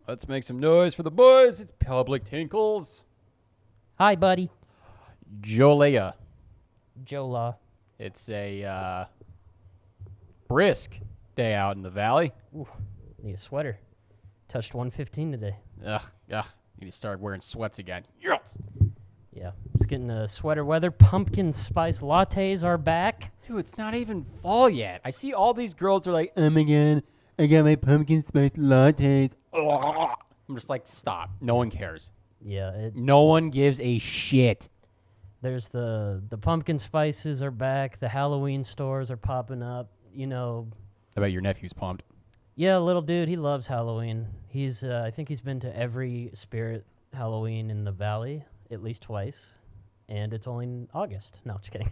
Let's make some noise for the boys. It's Public Tinkles. Hi, buddy. Jolea. Jola. It's a brisk day out in the valley. Ooh, need a sweater. Touched 115 today. Ugh. Need to start wearing sweats again. Yes. Yeah, it's getting sweater weather. Pumpkin spice lattes are back. Dude, it's not even fall yet. I see all these girls are like, oh my god, I got my pumpkin spice lattes. Ugh. I'm just like, stop. No one cares. Yeah, No one gives a shit. there's the pumpkin spices are back. The Halloween stores are popping up. You know, I bet your nephew's pumped. yeah, little dude, he loves Halloween. He's I think he's been to every Spirit Halloween in the Valley at least twice, and it's only in August. No, just kidding.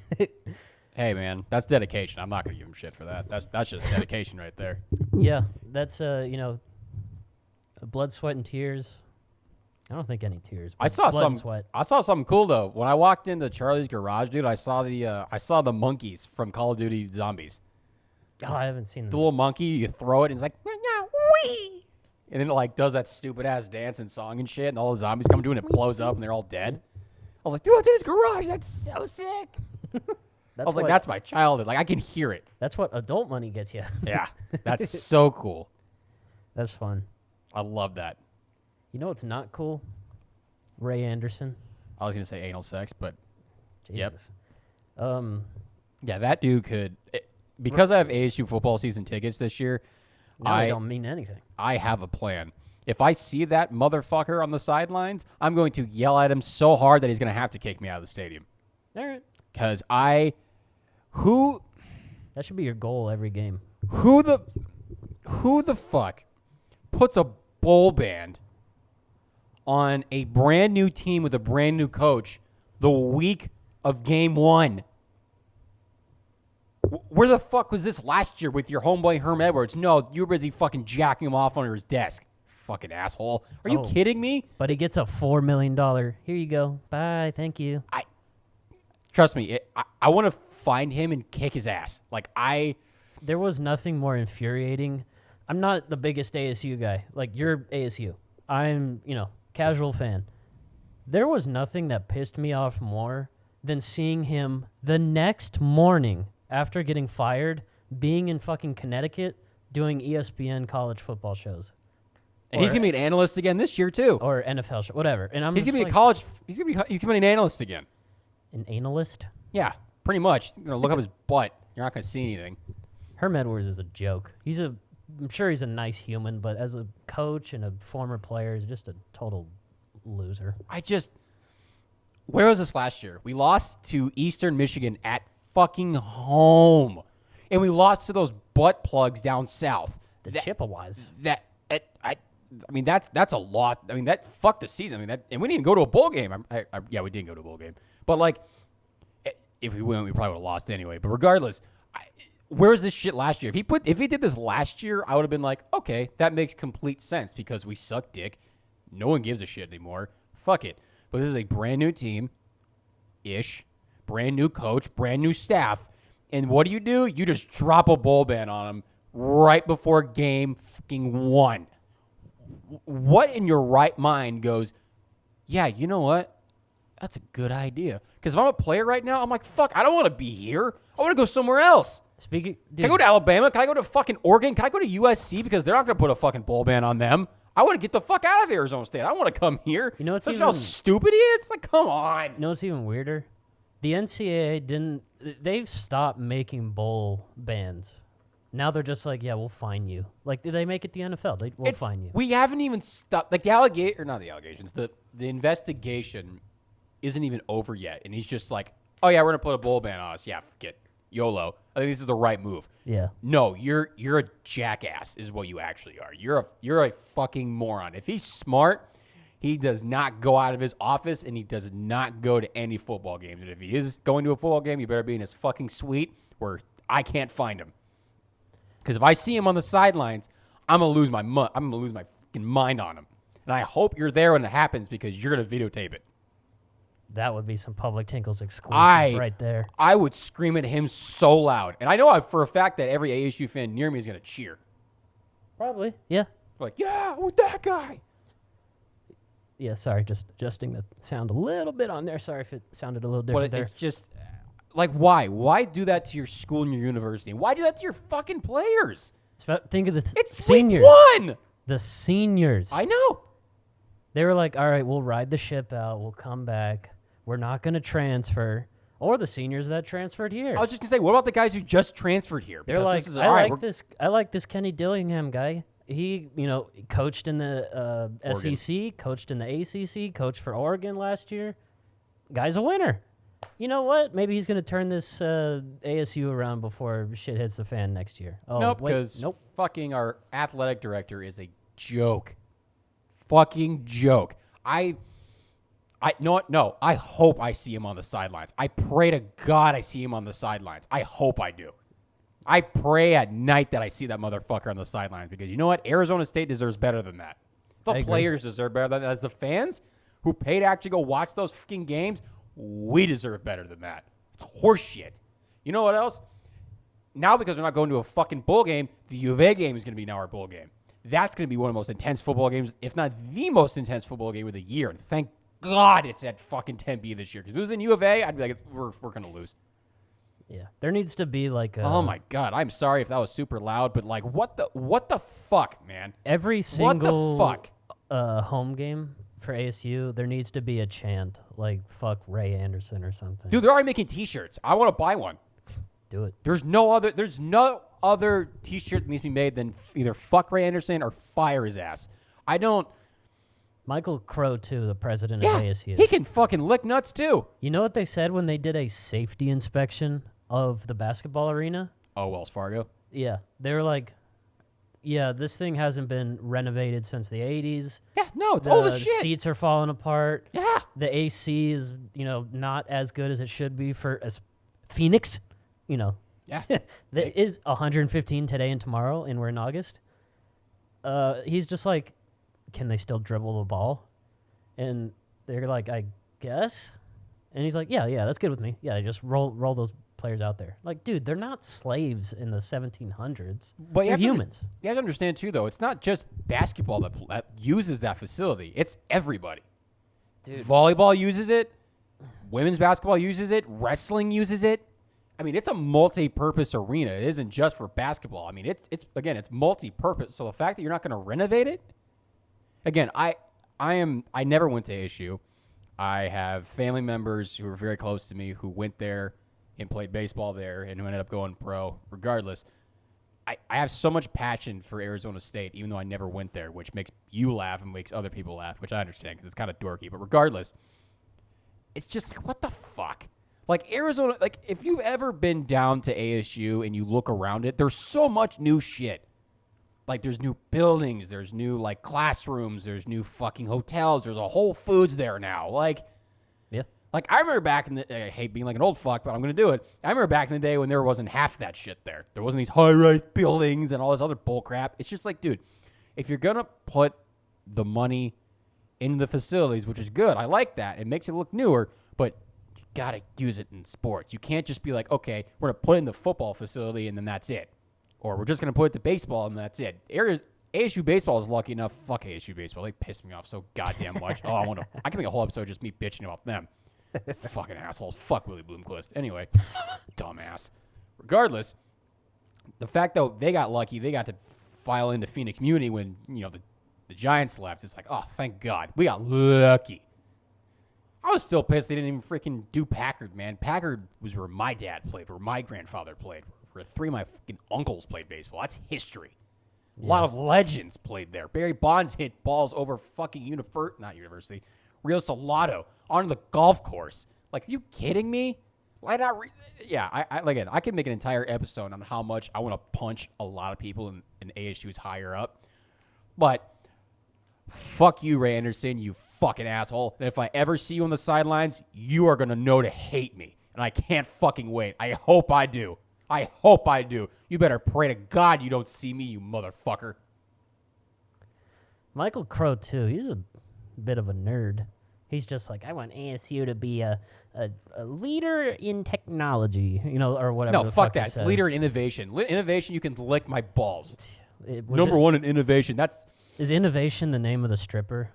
Hey, man, that's dedication. I'm not going to give him shit for that. That's just dedication right there. Yeah, that's blood, sweat, and tears. I don't think any tears. I But saw blood and sweat. I saw something cool though. When I walked into Charlie's garage, dude, I saw the monkeys from Call of Duty Zombies. Oh, I haven't seen The them. little monkey, you throw it and it's like, wee, and then it like does that stupid ass dance and song and shit, and all the zombies come to it and it blows up and they're all dead. I was like, dude, it's in his garage. That's so sick. I was like, that's my childhood. Like I can hear it. That's what adult money gets you. Yeah, that's so cool. That's fun. I love that. You know what's not cool? Ray Anderson. I was gonna say anal sex, but Jesus. Yep. Yeah, that dude could. Because I have ASU football season tickets this year, I don't mean anything. I have a plan. If I see that motherfucker on the sidelines, I'm going to yell at him so hard that he's going to have to kick me out of the stadium. All right. Because That should be your goal every game. who the fuck puts a bowl band on a brand new team with a brand new coach the week of game one? Where the fuck was this last year with your homeboy Herm Edwards? No, you were busy fucking jacking him off under his desk. Fucking asshole. Are you kidding me? But he gets a $4 million. Here you go. Bye. Thank you. Trust me, I want to find him and kick his ass. There was nothing more infuriating. I'm not the biggest ASU guy. Like, you're ASU. I'm, casual fan. There was nothing that pissed me off more than seeing him the next morning after getting fired, being in fucking Connecticut, doing ESPN college football shows. And he's gonna be an analyst again this year too. Or NFL show, whatever. And He's gonna be an analyst again. An analyst? Yeah, pretty much. He's gonna look up his butt. You're not gonna see anything. Herm Edwards is a joke. I'm sure he's a nice human, but as a coach and a former player, he's just a total loser. Where was this last year? We lost to Eastern Michigan at fucking home. And we lost to those butt plugs down south. The Chippewas. That's a lot. I mean, that fucked the season. And we didn't even go to a bowl game. Yeah, we didn't go to a bowl game. But, if we went, we probably would have lost anyway. But regardless, where's this shit last year? If he did this last year, I would have been like, okay, that makes complete sense because we suck dick. No one gives a shit anymore. Fuck it. But this is a brand new team-ish, brand new coach, brand new staff. And what do? You just drop a bowl ban on them right before game fucking one. What in your right mind goes, yeah, you know what? That's a good idea. Because if I'm a player right now, I'm like, fuck, I don't want to be here. I want to go somewhere else. Can I go to Alabama? Can I go to fucking Oregon? Can I go to USC? Because they're not going to put a fucking bowl ban on them. I want to get the fuck out of Arizona State. I don't want to come here. You know what's That's how stupid he is? Like, come on. You know what's even weirder? The NCAA they've stopped making bowl bans. Now they're just like, yeah, we'll fine you. Like, did they make it the NFL? We'll fine you. We haven't even stopped. Like, the investigation isn't even over yet. And he's just like, oh, yeah, we're going to put a bowl ban on us. Yeah, forget YOLO. I think this is the right move. Yeah. No, you're a jackass is what you actually are. You're a fucking moron. If he's smart, he does not go out of his office and he does not go to any football games. And if he is going to a football game, you better be in his fucking suite where I can't find him. Because if I see him on the sidelines, I'm gonna lose my fucking mind on him. And I hope you're there when it happens because you're gonna videotape it. That would be some Public Tinkles exclusive right there. I would scream at him so loud. And I know for a fact that every ASU fan near me is going to cheer. Probably. Yeah. Like, yeah, with that guy. Yeah, sorry, just adjusting the sound a little bit on there. Sorry if it sounded a little different But there. it's just like, why? Why do that to your school and your university? Why do that to your fucking players? Think of the It's seniors. week 1. The seniors. I know. They were like, all right, we'll ride the ship out. We'll come back. We're not going to transfer. Or the seniors that transferred here. I was just gonna say, what about the guys who just transferred here? They're Because like, this is, I like this Kenny Dillingham guy. He, coached in the SEC, coached in the ACC, coached for Oregon last year. Guy's a winner. You know what? Maybe he's going to turn this ASU around before shit hits the fan next year. Oh, nope, because fucking our athletic director is a joke. Fucking joke. No, I hope I see him on the sidelines. I pray to God I see him on the sidelines. I hope I do. I pray at night that I see that motherfucker on the sidelines because you know what? Arizona State deserves better than that. The players deserve better than that. As the fans who pay to actually go watch those fucking games, we deserve better than that. It's horseshit. You know what else? Now because we're not going to a fucking bowl game, the U of A game is going to be now our bowl game. That's going to be one of the most intense football games, if not the most intense football game of the year. And thank God it's at fucking Tempe this year. Because if it was in U of A, I'd be like, we're going to lose. Yeah, there needs to be like a... Oh my God, I'm sorry if that was super loud, but like, what the fuck, man? Every single what the fuck? Home game for ASU, there needs to be a chant like "fuck Ray Anderson" or something. Dude, they're already making T-shirts. I want to buy one. Do it. There's no other T-shirt that needs to be made than either "fuck Ray Anderson" or "fire his ass." I don't. Michael Crow too, the president of ASU. He can fucking lick nuts too. You know what they said when they did a safety inspection of the basketball arena? Oh, Wells Fargo. Yeah, they were like, "Yeah, this thing hasn't been renovated since the '80s. Yeah, no, it's old as shit. The seats are falling apart. Yeah, the AC is not as good as it should be for Phoenix. Yeah, there is 115 today and tomorrow, and we're in August. He's just like, can they still dribble the ball? And they're like, I guess. And he's like, yeah, that's good with me. Yeah, just roll those players out there. Like, dude, they're not slaves in the 1700s. But they're humans. You have to understand, too, though, it's not just basketball that uses that facility. It's everybody. Dude. Volleyball uses it. Women's basketball uses it. Wrestling uses it. I mean, it's a multi-purpose arena. It isn't just for basketball. I mean, it's multi-purpose. So the fact that you're not going to renovate it, again, I never went to ASU. I have family members who are very close to me who went there and played baseball there and who ended up going pro. Regardless, I have so much passion for Arizona State, even though I never went there, which makes you laugh and makes other people laugh, which I understand because it's kind of dorky. But regardless, it's just like, what the fuck? Like Arizona, like if you've ever been down to ASU and you look around it, there's so much new shit. Like there's new buildings, there's new like classrooms, there's new fucking hotels, there's a Whole Foods there now. Like, yeah. Like I remember back in the, I hate being like an old fuck, but I'm going to do it. I remember back in the day when there wasn't half that shit there. There wasn't these high-rise buildings and all this other bull crap. It's just like, dude, if you're going to put the money into the facilities, which is good, I like that. It makes it look newer, but you got to use it in sports. You can't just be like, okay, we're going to put it in the football facility and then that's it. Or we're just going to put it to baseball and that's it. ASU baseball is lucky enough. Fuck ASU baseball. They piss me off so goddamn much. I can make a whole episode just me bitching about them. Fucking assholes. Fuck Willie Bloomquist. Anyway, dumbass. Regardless, the fact that they got lucky, they got to file into Phoenix Muni when, the Giants left. It's like, oh, thank God. We got lucky. I was still pissed they didn't even freaking do Packard, man. Packard was where my dad played, where my grandfather played, where three of my fucking uncles played baseball. That's history. A lot of legends played there. Barry Bonds hit balls over fucking Rio Salado on the golf course. Like, are you kidding me? Why not? I could make an entire episode on how much I want to punch a lot of people in ASU's higher up. But fuck you, Ray Anderson, you fucking asshole. And if I ever see you on the sidelines, you are going to know to hate me. And I can't fucking wait. I hope I do. You better pray to God you don't see me, you motherfucker. Michael Crow, too. He's a bit of a nerd. He's just like, I want ASU to be a leader in technology, or whatever. No, fuck that. It's leader in innovation. Innovation, you can lick my balls. Number one in innovation. Is innovation the name of the stripper?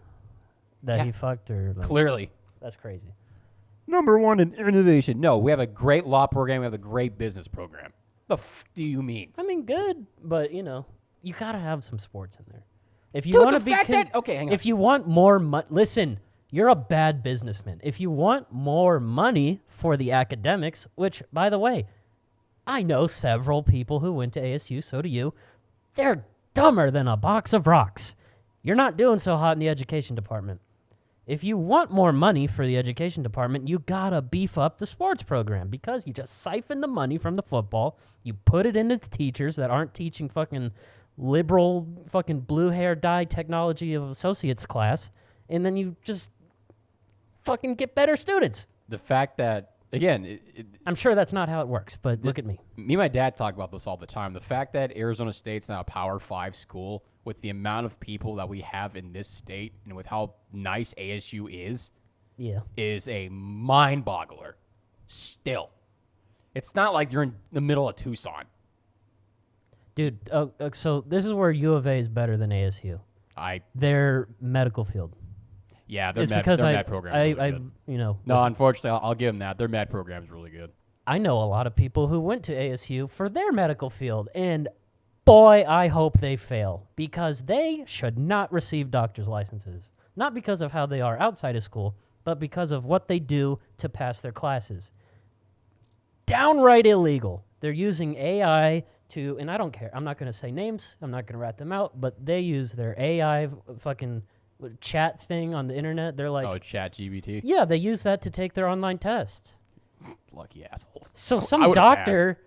that he fucked? Or like, Clearly. that's crazy. Number one in innovation. No, we have a great law program. We have a great business program. The f do you mean? I mean, good, but you gotta have some sports in there. If you Dude, want the to be, fact that okay, hang on. if you want more money, listen. You're a bad businessman. If you want more money for the academics, which, by the way, I know several people who went to ASU, so do you. They're dumber than a box of rocks. You're not doing so hot in the education department. If you want more money for the education department, you gotta beef up the sports program because you just siphon the money from the football, you put it into teachers that aren't teaching fucking liberal fucking blue hair dye technology of associates class, and then you just fucking get better students. The fact that, again, I'm sure that's not how it works, but look at me. Me and my dad talk about this all the time. The fact that Arizona State's now a Power 5 school with the amount of people that we have in this state and with how nice ASU is a mind boggler. Still. It's not like you're in the middle of Tucson. Dude, so this is where U of A is better than ASU. Their medical field. Yeah, their It's med, because their med program is really good. No, unfortunately, I'll give them that. Their med program is really good. I know a lot of people who went to ASU for their medical field, and boy, I hope they fail because they should not receive doctor's licenses. Not because of how they are outside of school, but because of what they do to pass their classes. Downright illegal. They're using AI to, and I don't care. I'm not going to say names. I'm not going to rat them out, but they use their AI fucking chat thing on the internet. They're like, oh, chat GBT? Yeah, they use that to take their online tests. Lucky assholes. So some doctor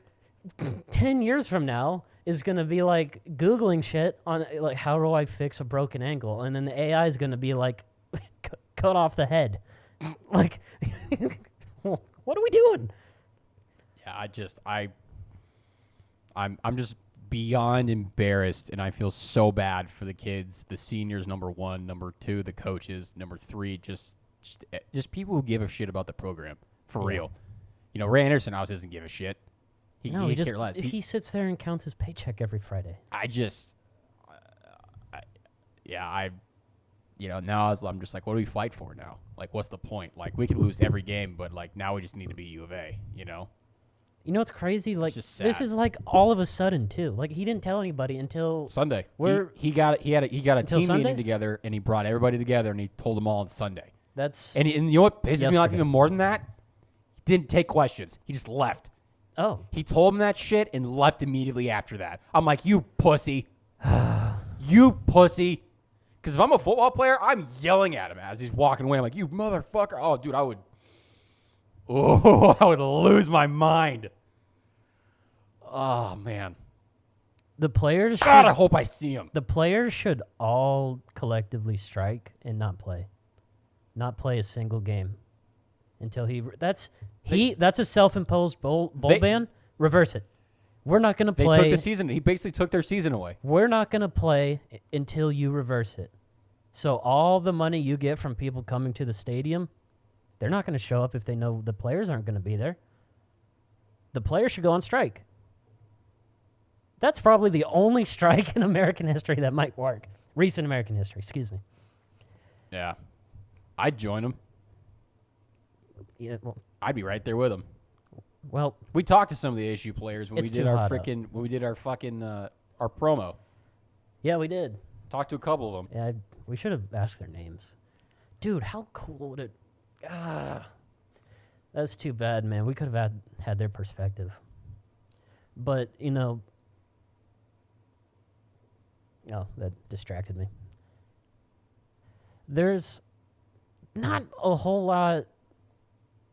10 years from now is going to be like Googling shit on like, how do I fix a broken ankle? And then the AI is going to be like, cut off the head. Like, what are we doing? Yeah, I'm just beyond embarrassed, and I feel so bad for the kids, the seniors, number one, number two, the coaches, number three, just people who give a shit about the program for real. You know, Ray Anderson obviously doesn't give a shit. He just care less. he sits there and counts his paycheck every Friday. Now I'm just like, what do we fight for now? Like, what's the point? Like, we could lose every game, but like now we just need to be U of A. You know. You know what's crazy? Like, just sad. This is like all of a sudden too. Like, he didn't tell anybody until Sunday. He got a team Sunday? meeting together, and he brought everybody together, and he told them all on Sunday. And you know what pisses me off yesterday. even more than that? He didn't take questions. He just left. Oh. He told him that shit and left immediately after that. I'm like, you pussy. You pussy. Because if I'm a football player, I'm yelling at him as he's walking away. I'm like, you motherfucker. Oh, dude, I would lose my mind. Oh, man. The players God, I hope I see him. The players should all collectively strike and not play. Not play a single game until that's a self-imposed bowl ban. Reverse it. We're not going to play. They took the season. He basically took their season away. We're not going to play until you reverse it. So all the money you get from people coming to the stadium, they're not going to show up if they know the players aren't going to be there. The players should go on strike. That's probably the only strike in American history that might work. Recent American history, excuse me. Yeah. I'd join them. Yeah, well, I'd be right there with them. Well, we talked to some of the ASU players when we did our our promo. Yeah, we did. Talked to a couple of them. Yeah, we should have asked their names. Dude, how cool would it? That's too bad, man. We could have had their perspective. But, oh, that distracted me. There's not a whole lot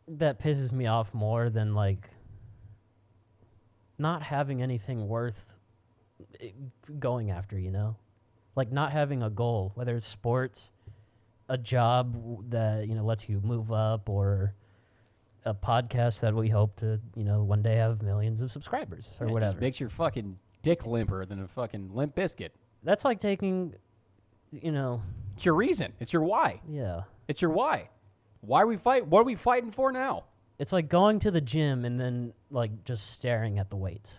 that pisses me off more than, like, not having anything worth going after, Like, not having a goal, whether it's sports, a job that, lets you move up, or a podcast that we hope to, one day have millions of subscribers or whatever. It just makes your fucking dick limper than a fucking Limp Biscuit. That's like taking, It's your reason. It's your why. Yeah. It's your why. Why are we fight? What are we fighting for now? It's like going to the gym and then, like, just staring at the weights.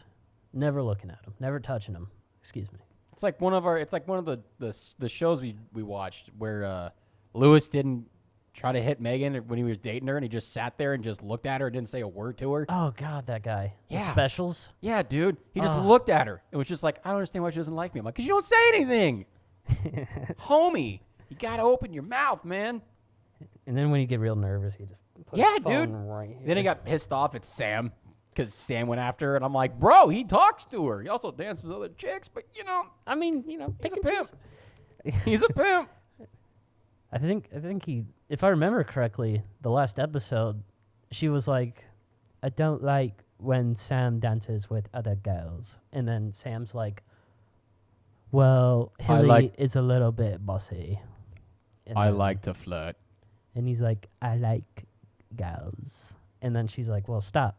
Never looking at them. Never touching them. Excuse me. It's like one of the shows we watched where Lewis didn't try to hit Megan when he was dating her, and he just sat there and just looked at her and didn't say a word to her. Oh God, that guy. The Yeah. specials. Yeah, dude. He just looked at her. It was just like, I don't understand why she doesn't like me. I'm like, because you don't say anything. Homie, you got to open your mouth, man. And then when you get real nervous, he just puts Yeah, his phone dude. right here. Then he got pissed off at Sam because Sam went after her, and I'm like, bro, he talks to her. He also dances with other chicks, but, you know, I mean, you know, he's pick a and pimp. choose. He's a pimp. I think he, if I remember correctly, the last episode, she was like, I don't like when Sam dances with other girls. And then Sam's like, well, Hilly is a little bit bossy. And I then- like to flirt. And he's like, I like girls. And then she's like, well, stop,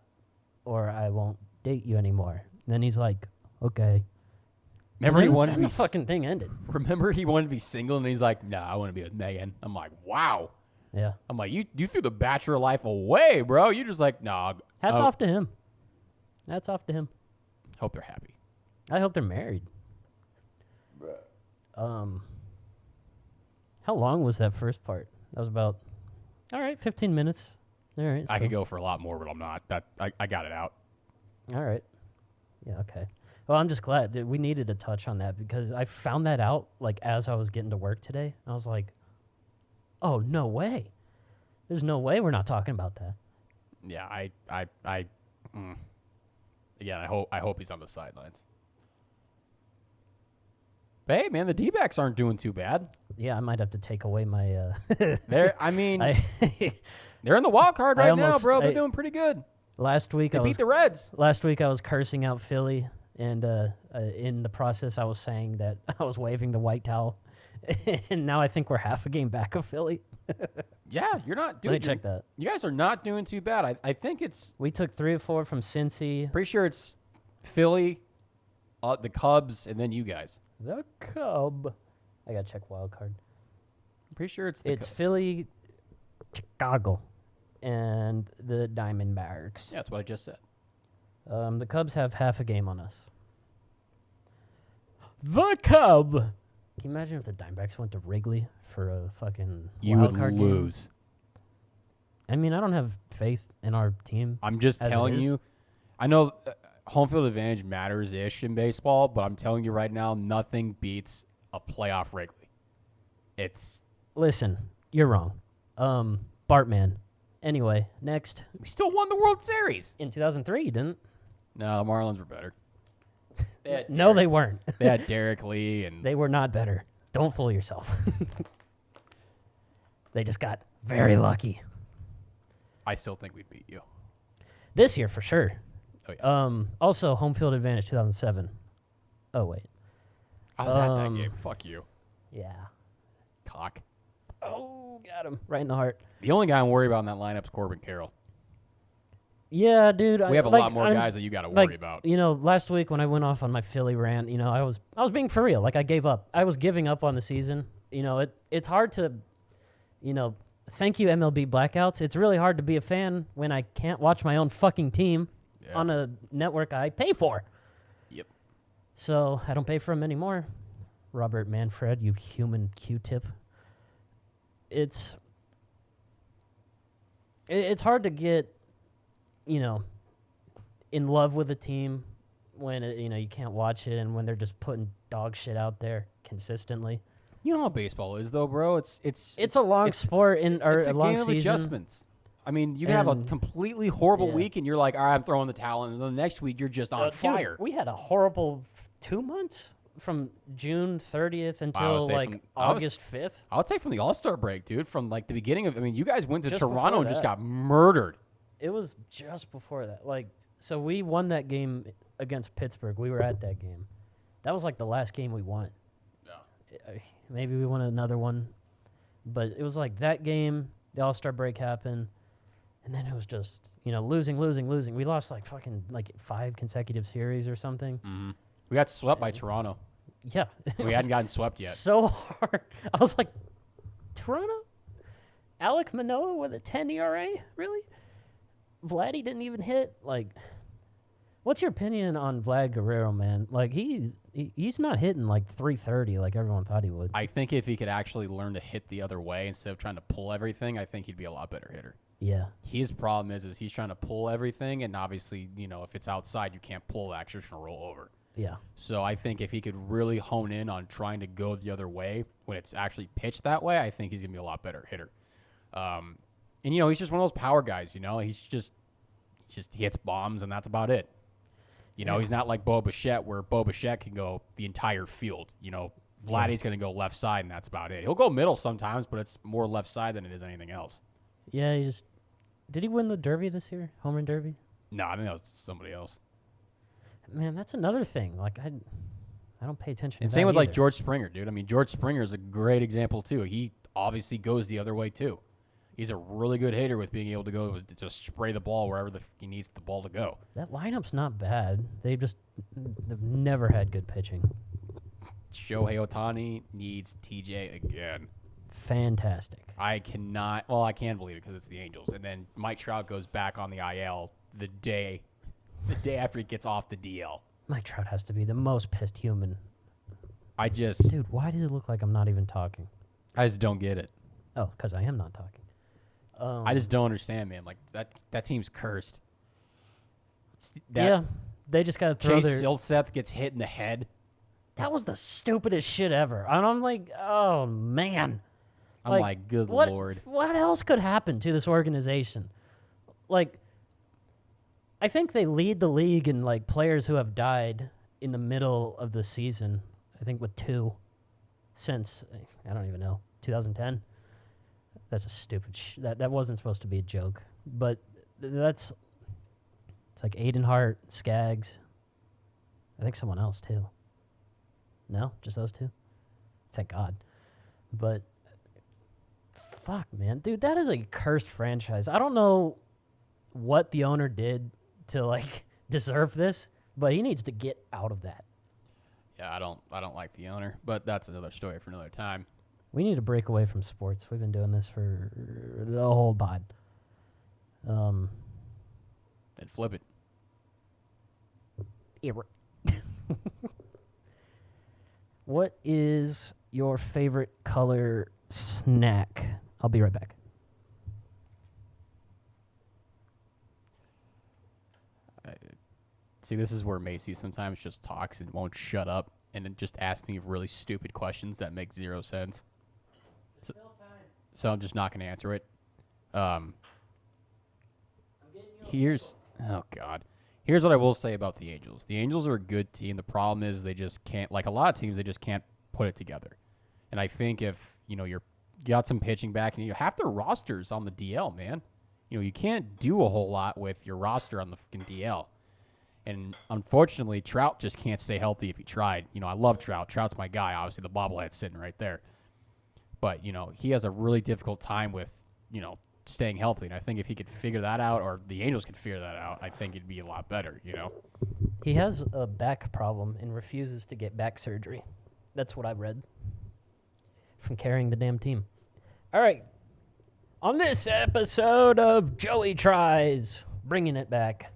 or I won't date you anymore. And then he's like, okay. Remember he wanted to and be the fucking thing ended. Remember he wanted to be single, and he's like, nah, I want to be with Megan. I'm like, wow. Yeah. I'm like, you threw the bachelor life away, bro. You just like, nah. Hats off to him. Hats off to him. Hope they're happy. I hope they're married. How long was that first part? That was about, all right, 15 minutes. All right. I so- could go for a lot more, but I'm not. I got it out. All right. Yeah, okay. Well, I'm just glad that we needed to touch on that because I found that out like as I was getting to work today. I was like, oh, no way. There's no way we're not talking about that. Yeah, Again, I hope he's on the sidelines. But hey, man, the D-backs aren't doing too bad. Yeah, I might have to take away my They're, I mean, I they're in the wild card right now, almost- bro. They're doing pretty good. last week They I beat was the Reds. last week I was cursing out Philly, and in the process I was saying that I was waving the white towel, and now I think we're half a game back of Philly. Yeah, you're not doing. Let me check that. You guys are not doing too bad. I think it's We took 3 or 4 from Cincy. pretty sure it's Philly, the Cubs, and then you guys. The Cub. I gotta check wild card. I'm pretty sure it's the It's Philly, Chicago, and the Diamondbacks. Yeah, that's what I just said. The Cubs have half a game on us. The Cub. Can you imagine if the Diamondbacks went to Wrigley for a fucking You wild would card game? lose. I mean, I don't have faith in our team. I'm just As it telling is. you. I know home field advantage matters-ish in baseball, but I'm telling you right now, nothing beats a playoff Wrigley. It's Listen, you're wrong. Bartman. Anyway, next. we still won the World Series. In 2003, you didn't? No, the Marlins were better. No, they weren't. They had Derek Lee and They were not better. Don't fool yourself. They just got very lucky. I still think we'd beat you. This year, for sure. Oh yeah. Also, home field advantage 2007. Oh, wait. I was at that um, game. Fuck you, Yeah. cock. Oh, got him. Right in the heart. The only guy I'm worried about in that lineup is Corbin Carroll. Yeah, dude. We have a lot more guys that you got to worry about. You know, last week when I went off on my Philly rant, you know, I was being for real. Like, I gave up. I was giving up on the season. You know, it's hard to, you know, thank you MLB blackouts. It's really hard to be a fan when I can't watch my own fucking team Yeah. on a network I pay for. Yep. So I don't pay for him anymore. Robert Manfred, you human Q-tip. It's hard to get, you know, in love with a team when you know you can't watch it and when they're just putting dog shit out there consistently. You know how baseball is, though, bro. It's It's a long sport or it's a a long game of season. adjustments. I mean, you can have a And- completely horrible yeah. week, and you're like, all right, I'm throwing the towel, and then the next week you're just on Dude, fire. we had a horrible 2 months from June 30th until say like from- I was- August 5th. I would say from the All-Star break, dude, from like the beginning of, I mean, you guys went to Just Toronto before and just that. got murdered. It was just before that. Like, so we won that game against Pittsburgh. We were at that game. That was like the last game we won. Maybe we won another one, but it was like that game, the All-Star break happened, and then it was just, you know, losing. We lost like fucking like 5 consecutive series or something. We got swept by Toronto. Yeah. it We was hadn't gotten swept yet. So hard. I was like, Toronto? Alec Manoah with a 10 ERA? Really? Vladdy didn't even hit? Like, what's your opinion on Vlad Guerrero, man? Like, he's not hitting like 330 like everyone thought he would. I think if he could actually learn to hit the other way instead of trying to pull everything, I think he'd be a lot better hitter. Yeah. His problem is he's trying to pull everything, and obviously, if it's outside, you can't pull that 'cause you're trying to roll over. Yeah. So I think if he could really hone in on trying to go the other way when it's actually pitched that way, I think he's going to be a lot better hitter. And, he's just one of those power guys, he hits bombs, and that's about it. He's not like Bo Bichette, where Bo Bichette can go the entire field. Vladdy's going to go left side, and that's about it. He'll go middle sometimes, but it's more left side than it is anything else. Yeah, did he win the Derby this year? Home Run Derby? No, I think that was somebody else. Man, that's another thing. Like, I don't pay attention to that. And same with, either. like, George Springer, dude. I mean, George Springer is a great example, too. He obviously goes the other way, too. He's a really good hitter with being able to go to just spray the ball wherever he needs the ball to go. That lineup's not bad. They've never had good pitching. Shohei Ohtani needs TJ again. Fantastic. I can believe it because it's the Angels. And then Mike Trout goes back on the IL the day after he gets off the DL. Mike Trout has to be the most pissed human. Dude, why does it look like I'm not even talking? I just don't get it. Oh, because I am not talking. I just don't understand, man. Like, that team's cursed. Yeah, they just got to throw Chase Silseth gets hit in the head. That was the stupidest shit ever. And I'm like, oh, man. I'm like, good Lord. What else could happen to this organization? Like, I think they lead the league in, like, players who have died in the middle of the season. I think with 2 since, I don't even know, 2010. That's a stupid that wasn't supposed to be a joke. But it's like Aiden Hart, Skaggs. I think someone else, too. No? Just those 2? Thank God. But, fuck, man. Dude, that is a cursed franchise. I don't know what the owner did to, like, deserve this, but he needs to get out of that. Yeah, I don't like the owner, but that's another story for another time. We need to break away from sports. We've been doing this for the whole pod. And flip it. What is your favorite color snack? I'll be right back. See, this is where Macy sometimes just talks and won't shut up and then just asks me really stupid questions that make 0 sense. So I'm just not going to answer it. Here's what I will say about the Angels. The Angels are a good team. The problem is they just can't, like a lot of teams, they just can't put it together. And I think if, you got some pitching back and half their rosters on the DL, man. You can't do a whole lot with your roster on the fucking DL. And unfortunately, Trout just can't stay healthy if he tried. I love Trout. Trout's my guy. Obviously, the bobblehead's sitting right there. But, he has a really difficult time with, staying healthy. And I think if he could figure that out, or the Angels could figure that out, I think it'd be a lot better, He has a back problem and refuses to get back surgery. That's what I read from carrying the damn team. All right. On this episode of Joey Tries, bringing it back.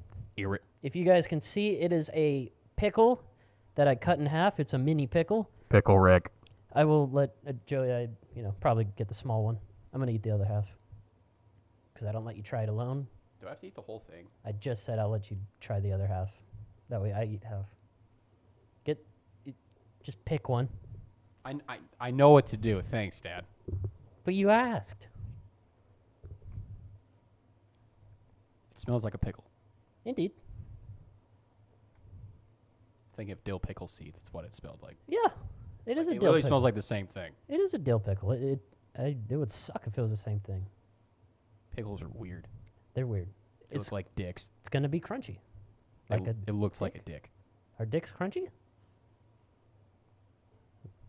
If you guys can see, it is a pickle that I cut in half. It's a mini pickle. Pickle Rick. I will let Joey, probably get the small one. I'm going to eat the other half because I don't let you try it alone. Do I have to eat the whole thing? I just said I'll let you try the other half. That way I eat half. Just pick one. I know what to do. Thanks, Dad. But you asked. It smells like a pickle. Indeed. Think of dill pickle seeds. That's what it smelled like. Yeah, it is a dill pickle. It literally smells like the same thing. It is a dill pickle. It would suck if it was the same thing. Pickles are weird. They're weird. They look like dicks. It's going to be crunchy. It looks like a dick. Are dicks crunchy?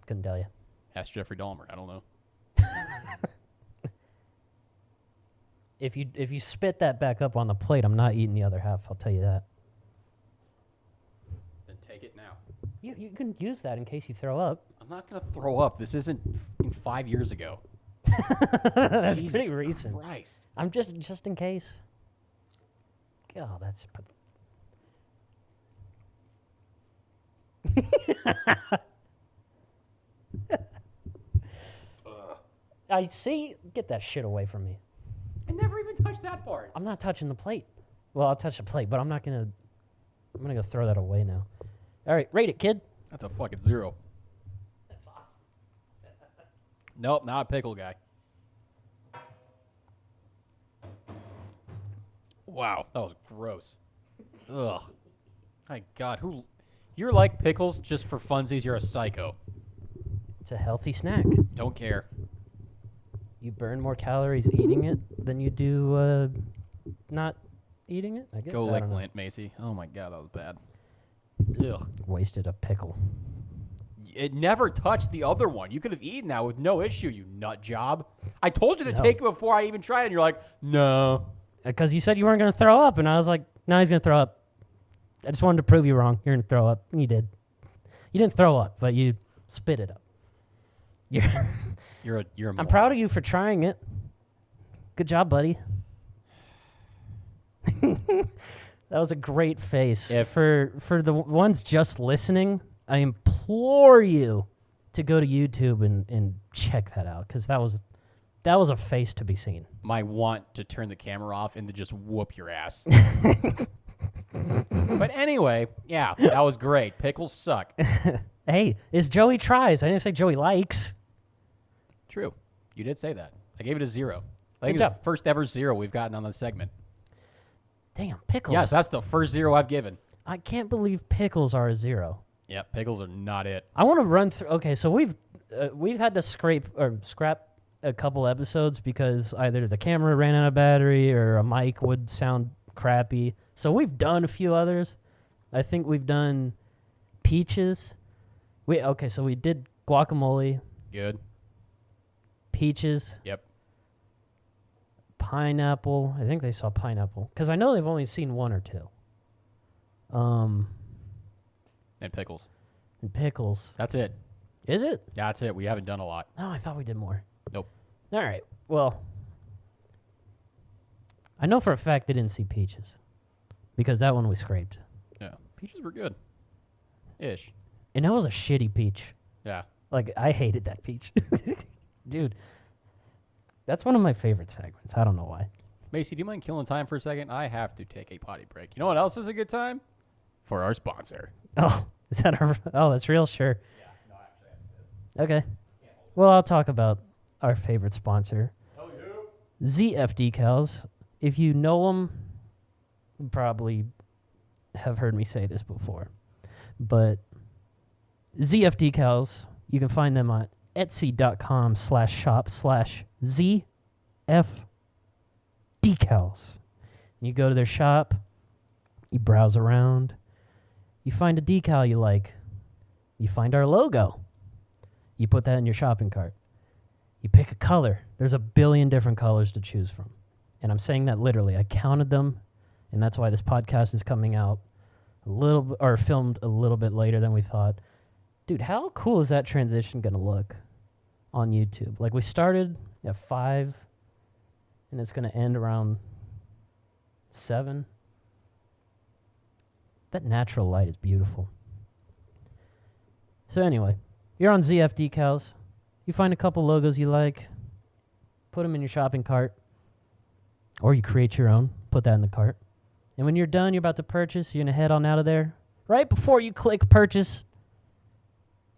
Couldn't tell you. Ask Jeffrey Dahmer. I don't know. If you spit that back up on the plate, I'm not eating the other half. I'll tell you that. Then take it now. You can use that in case you throw up. I'm not going to throw up. This isn't 5 years ago. That's Jesus pretty recent. Christ. I'm just in case. Oh, that's. I see. Get that shit away from me. I never even touched that part. I'm not touching the plate. Well, I'll touch the plate, but I'm not gonna. I'm gonna go throw that away now. All right, rate it, kid. That's a fucking 0. That's awesome. Nope, not a pickle guy. Wow, that was gross. Ugh. My God, who? You're like pickles just for funsies. You're a psycho. It's a healthy snack. Don't care. You burn more calories eating it than you do not eating it. I guess. Go I lick don't know. lint, Macy. Oh my God, that was bad. Ugh. Wasted a pickle. It never touched the other one. You could have eaten that with no issue, you nut job. I told you to No. take it before I even tried, and you're like, no. Because you said you weren't gonna throw up, and I was like, no, he's gonna throw up. I just wanted to prove you wrong. You're gonna throw up, and you did. You didn't throw up, but you spit it up. You're a I'm moron. proud of you for trying it. Good job, buddy. That was a great face. For the ones just listening, I implore you to go to YouTube and check that out, because that was a face to be seen. My want to turn the camera off and to just whoop your ass. But anyway, yeah, that was great. Pickles suck. Hey, it's Joey tries. I didn't say Joey likes. True. You did say that. I gave it a 0. I Good think it's job. the first ever 0 we've gotten on the segment. Damn, pickles. Yes, that's the first 0 I've given. I can't believe pickles are a 0. Yeah, pickles are not it. I want to run through. Okay, so we've had to scrape scrap a couple episodes because either the camera ran out of battery or a mic would sound crappy. So we've done a few others. I think we've done peaches. So we did guacamole, Good. peaches, Yep. pineapple. I think they saw pineapple because I know they've only seen one or two. And pickles. And pickles. That's it. Is it? That's it. We haven't done a lot. No, I thought we did more. Nope. All right. Well, I know for a fact they didn't see peaches because that one we scraped. Yeah. Peaches were good. Ish. And that was a shitty peach. Yeah. Like, I hated that peach. Dude, that's one of my favorite segments. I don't know why. Macy, do you mind killing time for a second? I have to take a potty break. You know what else is a good time? For our sponsor. Oh, is that oh, that's real? Sure. Yeah, no, actually. Okay. Well, I'll talk about our favorite sponsor, ZF Decals. If you know them, you probably have heard me say this before. But ZF Decals, you can find them on etsy.com/shop/ZF Decals. You go to their shop, you browse around, you find a decal you like, you find our logo, you put that in your shopping cart, you pick a color. There's a billion different colors to choose from. And I'm saying that literally. I counted them, and that's why this podcast is coming out filmed a little bit later than we thought. Dude, how cool is that transition going to look on YouTube? Like, we started at 5, and it's going to end around 7. That natural light is beautiful. So anyway, you're on ZF Decals. You find a couple logos you like, put them in your shopping cart, or you create your own, put that in the cart. And when you're done, you're about to purchase, you're going to head on out of there. Right before you click purchase,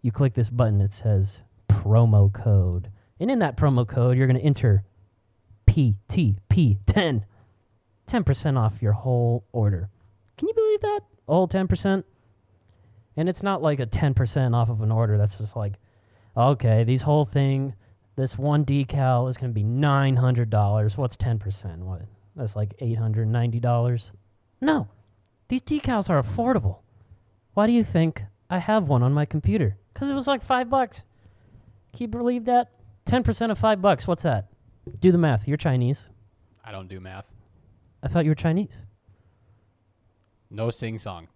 you click this button that says promo code. And in that promo code, you're going to enter PTP10. 10% off your whole order. Can you believe that? A whole 10%? And it's not like a 10% off of an order that's just like, okay, this one decal is going to be $900. What's 10%? What? That's like $890. No. These decals are affordable. Why do you think I have one on my computer? Because it was like $5. Can you believe that? 10% of $5. What's that? Do the math. You're Chinese. I don't do math. I thought you were Chinese. No sing-song.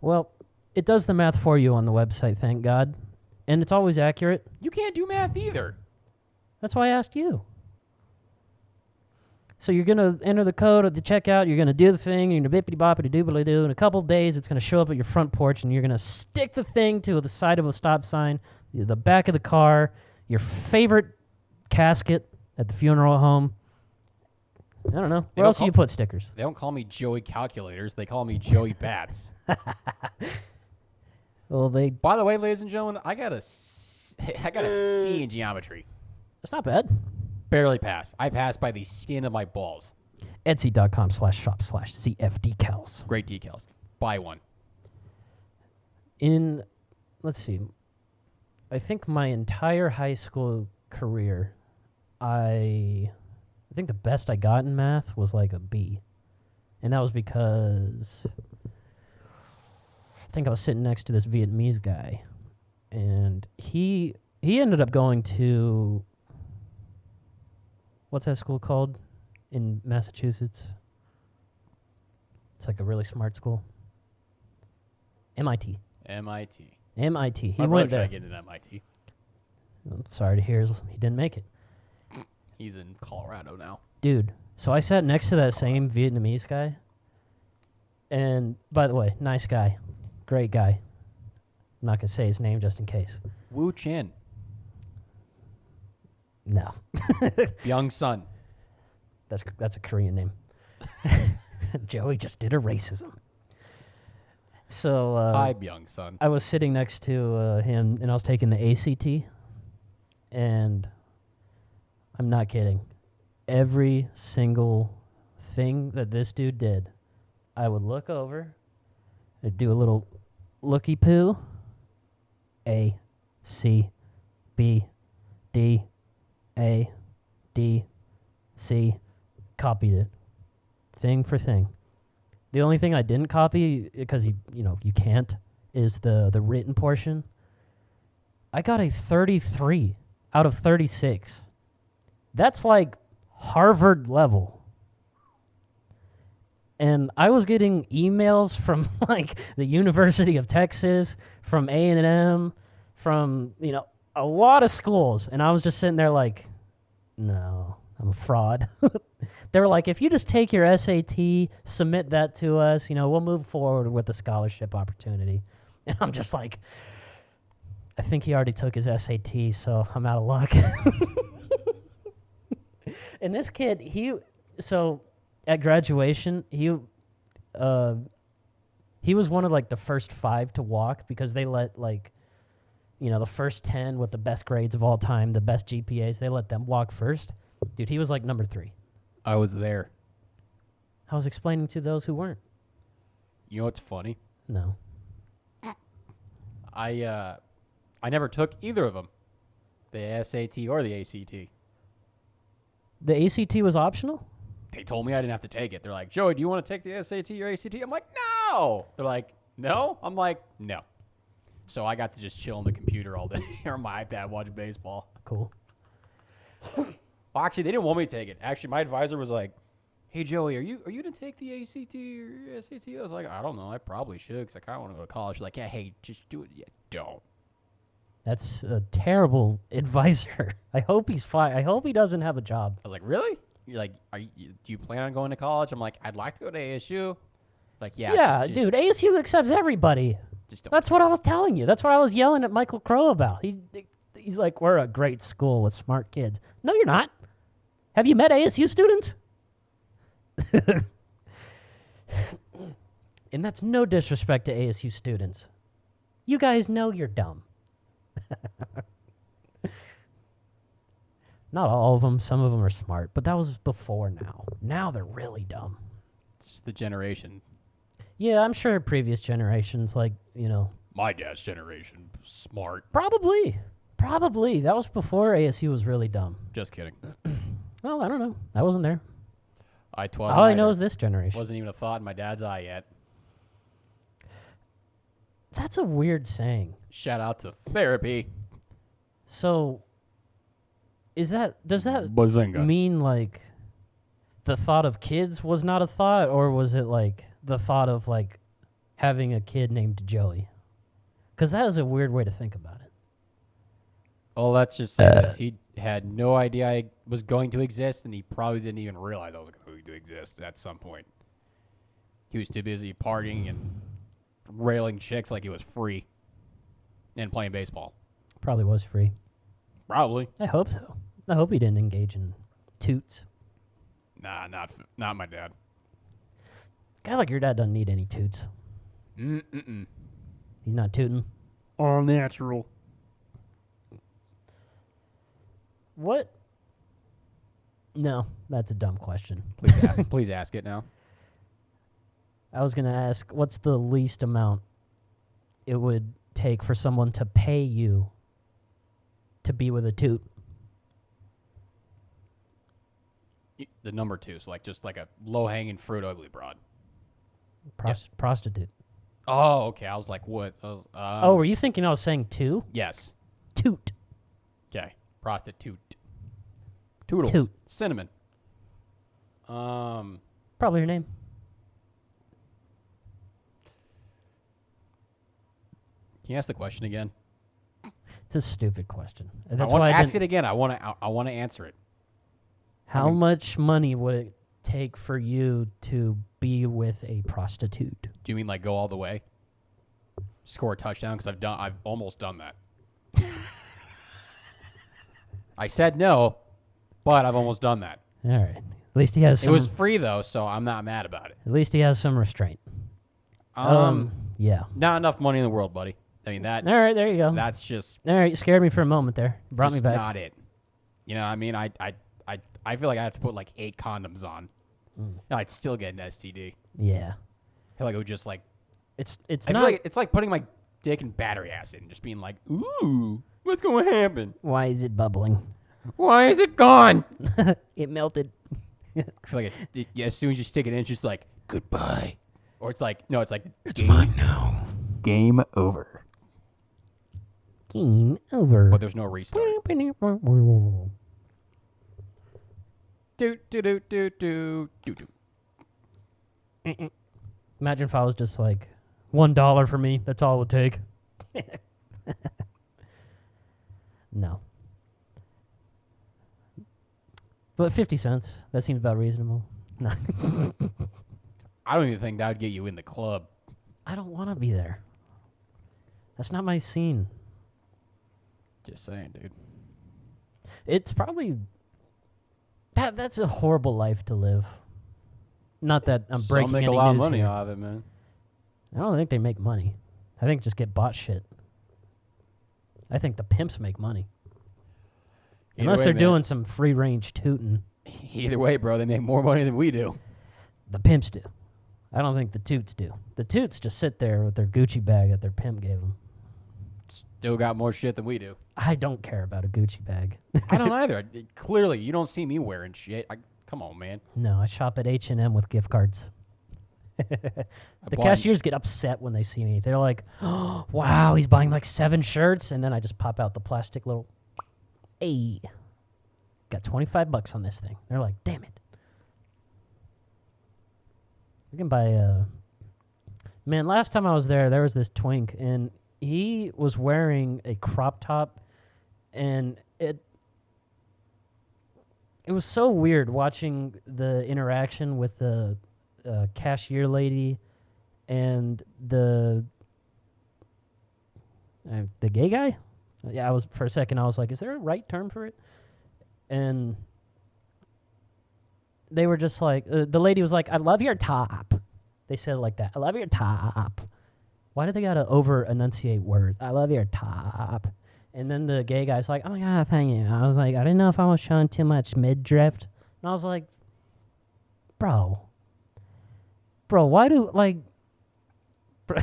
Well, it does the math for you on the website, thank God. And it's always accurate. You can't do math either. That's why I asked you. So you're going to enter the code at the checkout. You're going to do the thing. You're going to bippity-boppity doobly-doo. In a couple of days, it's going to show up at your front porch, and you're going to stick the thing to the side of a stop sign, the back of the car, your favorite casket at the funeral home. I don't know. Where else do you put stickers? They don't call me Joey Calculators. They call me Joey Bats. Well, By the way, ladies and gentlemen, I got a C in geometry. That's not bad. Barely passed. I passed by the skin of my balls. Etsy.com/shop/CF decals. Great decals. Buy one. Let's see. I think my entire high school career, I think the best I got in math was like a B. And that was because I think I was sitting next to this Vietnamese guy. And he ended up going to, what's that school called in Massachusetts? It's like a really smart school. MIT. MIT. He My went brother there. tried getting into MIT. I'm sorry to hear he didn't make it. He's in Colorado now. Dude, so I sat next to that same Vietnamese guy. And by the way, nice guy. Great guy. I'm not going to say his name just in case. Wu Chin. No. Young Sun. That's a Korean name. Joey just did a racism. So Hi, Young Sun. I was sitting next to him, and I was taking the ACT, and I'm not kidding. Every single thing that this dude did, I would look over, I'd do a little looky-poo, A, C, B, D, A, D, C, copied it, thing for thing. The only thing I didn't copy, because you can't, is the written portion. I got a 33 out of 36. That's like Harvard level. And I was getting emails from like the University of Texas, from A&M, from, a lot of schools. And I was just sitting there like, no, I'm a fraud. They were like, if you just take your SAT, submit that to us, we'll move forward with the scholarship opportunity. And I'm just like, I think he already took his SAT, so I'm out of luck. And this kid, so at graduation, he was one of like the first 5 to walk, because they let the first 10 with the best grades of all time, the best GPAs, they let them walk first. Dude, he was like number 3. I was there. I was explaining to those who weren't. You know what's funny? No. I never took either of them, the SAT or the ACT. The ACT was optional? They told me I didn't have to take it. They're like, Joey, do you want to take the SAT or ACT? I'm like, no. They're like, no? I'm like, no. So I got to just chill on the computer all day or on my iPad watching baseball. Cool. Well, actually, they didn't want me to take it. Actually, my advisor was like, hey, Joey, are you going to take the ACT or SAT? I was like, I don't know. I probably should, because I kind of want to go to college. She's like, yeah, hey, just do it. Yeah, don't. That's a terrible advisor. I hope he's fine. I hope he doesn't have a job. I was like, really? You're like, do you plan on going to college? I'm like, I'd like to go to ASU. Like, yeah. Yeah, dude, ASU accepts everybody. Just don't. That's what I was telling you. That's what I was yelling at Michael Crow about. He's like, we're a great school with smart kids. No, you're not. Have you met ASU students? And that's no disrespect to ASU students. You guys know you're dumb. Not all of them. Some of them are smart. But that was before now. Now they're really dumb. It's just the generation. Yeah, I'm sure previous generations, My dad's generation, smart. Probably. That was before ASU was really dumb. Just kidding. Well, I don't know. I wasn't there. All All I know is this generation. Wasn't even a thought in my dad's eye yet. That's a weird saying. Shout out to therapy. So, does that Bazinga. mean like the thought of kids was not a thought, or was it like the thought of like having a kid named Joey? Because that is a weird way to think about it. Well, let's just say this. He had no idea I was going to exist, and he probably didn't even realize I was going to exist at some point. He was too busy partying and railing chicks like he was free and playing baseball. Probably was free. Probably. I hope so. I hope he didn't engage in toots. Nah, not my dad. Guy like your dad doesn't need any toots. Mm-mm. He's not tooting. All natural. What? No, that's a dumb question. Please ask it now. I was going to ask, what's the least amount it would take for someone to pay you to be with a toot? The number 2, so just like a low-hanging fruit ugly broad. Prostitute. Oh, okay. I was like, what? Were you thinking I was saying two? Yes. Toot. Okay. Prostitute. Toodles. Toot. Cinnamon. Probably your name. Can you ask the question again? It's a stupid question. I want to ask it again. I want to answer it. How much money would it take for you to be with a prostitute? Do you mean like go all the way? Score a touchdown? Because I've almost done that. I said no, but I've almost done that. All right. At least he has some. It was free though, so I'm not mad about it. At least he has some restraint. Yeah. Not enough money in the world, buddy. I mean that. All right, there you go. That's just. All right, you scared me for a moment there. Brought me back. Not it. You know, I mean, I feel like I have to put like 8 condoms on, and I'd still get an STD. Yeah. I feel like it would just like. It's I not. feel like it's like putting my dick in battery acid and just being like, ooh, what's going to happen? Why is it bubbling? Why is it gone? It melted. I feel like as soon as you stick it in, it's just like goodbye, or it's like no, it's like It's mine now. Game over. Game over. But there's no restart. Imagine if I was just like $1 for me. That's all it would take. No. But 50 cents. That seems about reasonable. No. I don't even think that would get you in the club. I don't want to be there. That's not my scene. Just saying, dude. It's probably that's a horrible life to live. Not that I'm breaking Some make any a lot of news money here. out of it, man. I don't think they make money. I think just get bought shit. I think the pimps make money. Unless they're doing some free range tooting. Either way, bro, they make more money than we do. The pimps do. I don't think the toots do. The toots just sit there with their Gucci bag that their pimp gave them. Still got more shit than we do. I don't care about a Gucci bag. I don't either. Clearly, you don't see me wearing shit. Come on, man. No, I shop at H&M with gift cards. The cashiers get upset when they see me. They're like, oh, wow, he's buying like 7 shirts. And then I just pop out the plastic little, hey, got $25 on this thing. They're like, damn it. You can buy, man, last time I was there was this twink, and he was wearing a crop top, and it was so weird watching the interaction with the cashier lady and the gay guy. Yeah, for a second I was like, is there a right term for it? And they were just like, the lady was like, I love your top. They said it like that. I love your top. Why do they gotta over enunciate words? I love your top. And then the gay guy's like, oh my God, thank you. I was like, I didn't know if I was showing too much midriff. And I was like, bro, why do, like, bro.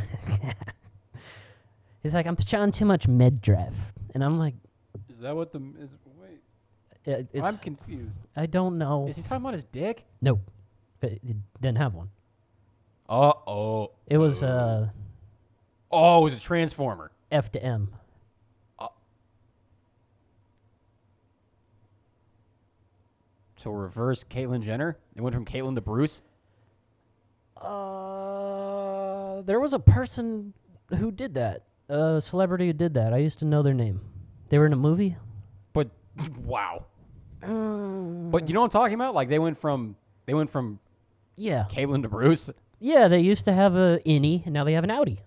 He's like, I'm showing too much midriff. And I'm like, is that what wait. I'm confused. I don't know. Is he talking about his dick? No. It didn't have one. Uh-oh. It was, Oh, it was a transformer. F to M. So reverse Caitlyn Jenner? It went from Caitlyn to Bruce? There was a person who did that. A celebrity who did that. I used to know their name. They were in a movie. But wow. But you know what I'm talking about? Like they went from Yeah. Caitlin to Bruce. Yeah, they used to have a innie, and now they have an outie.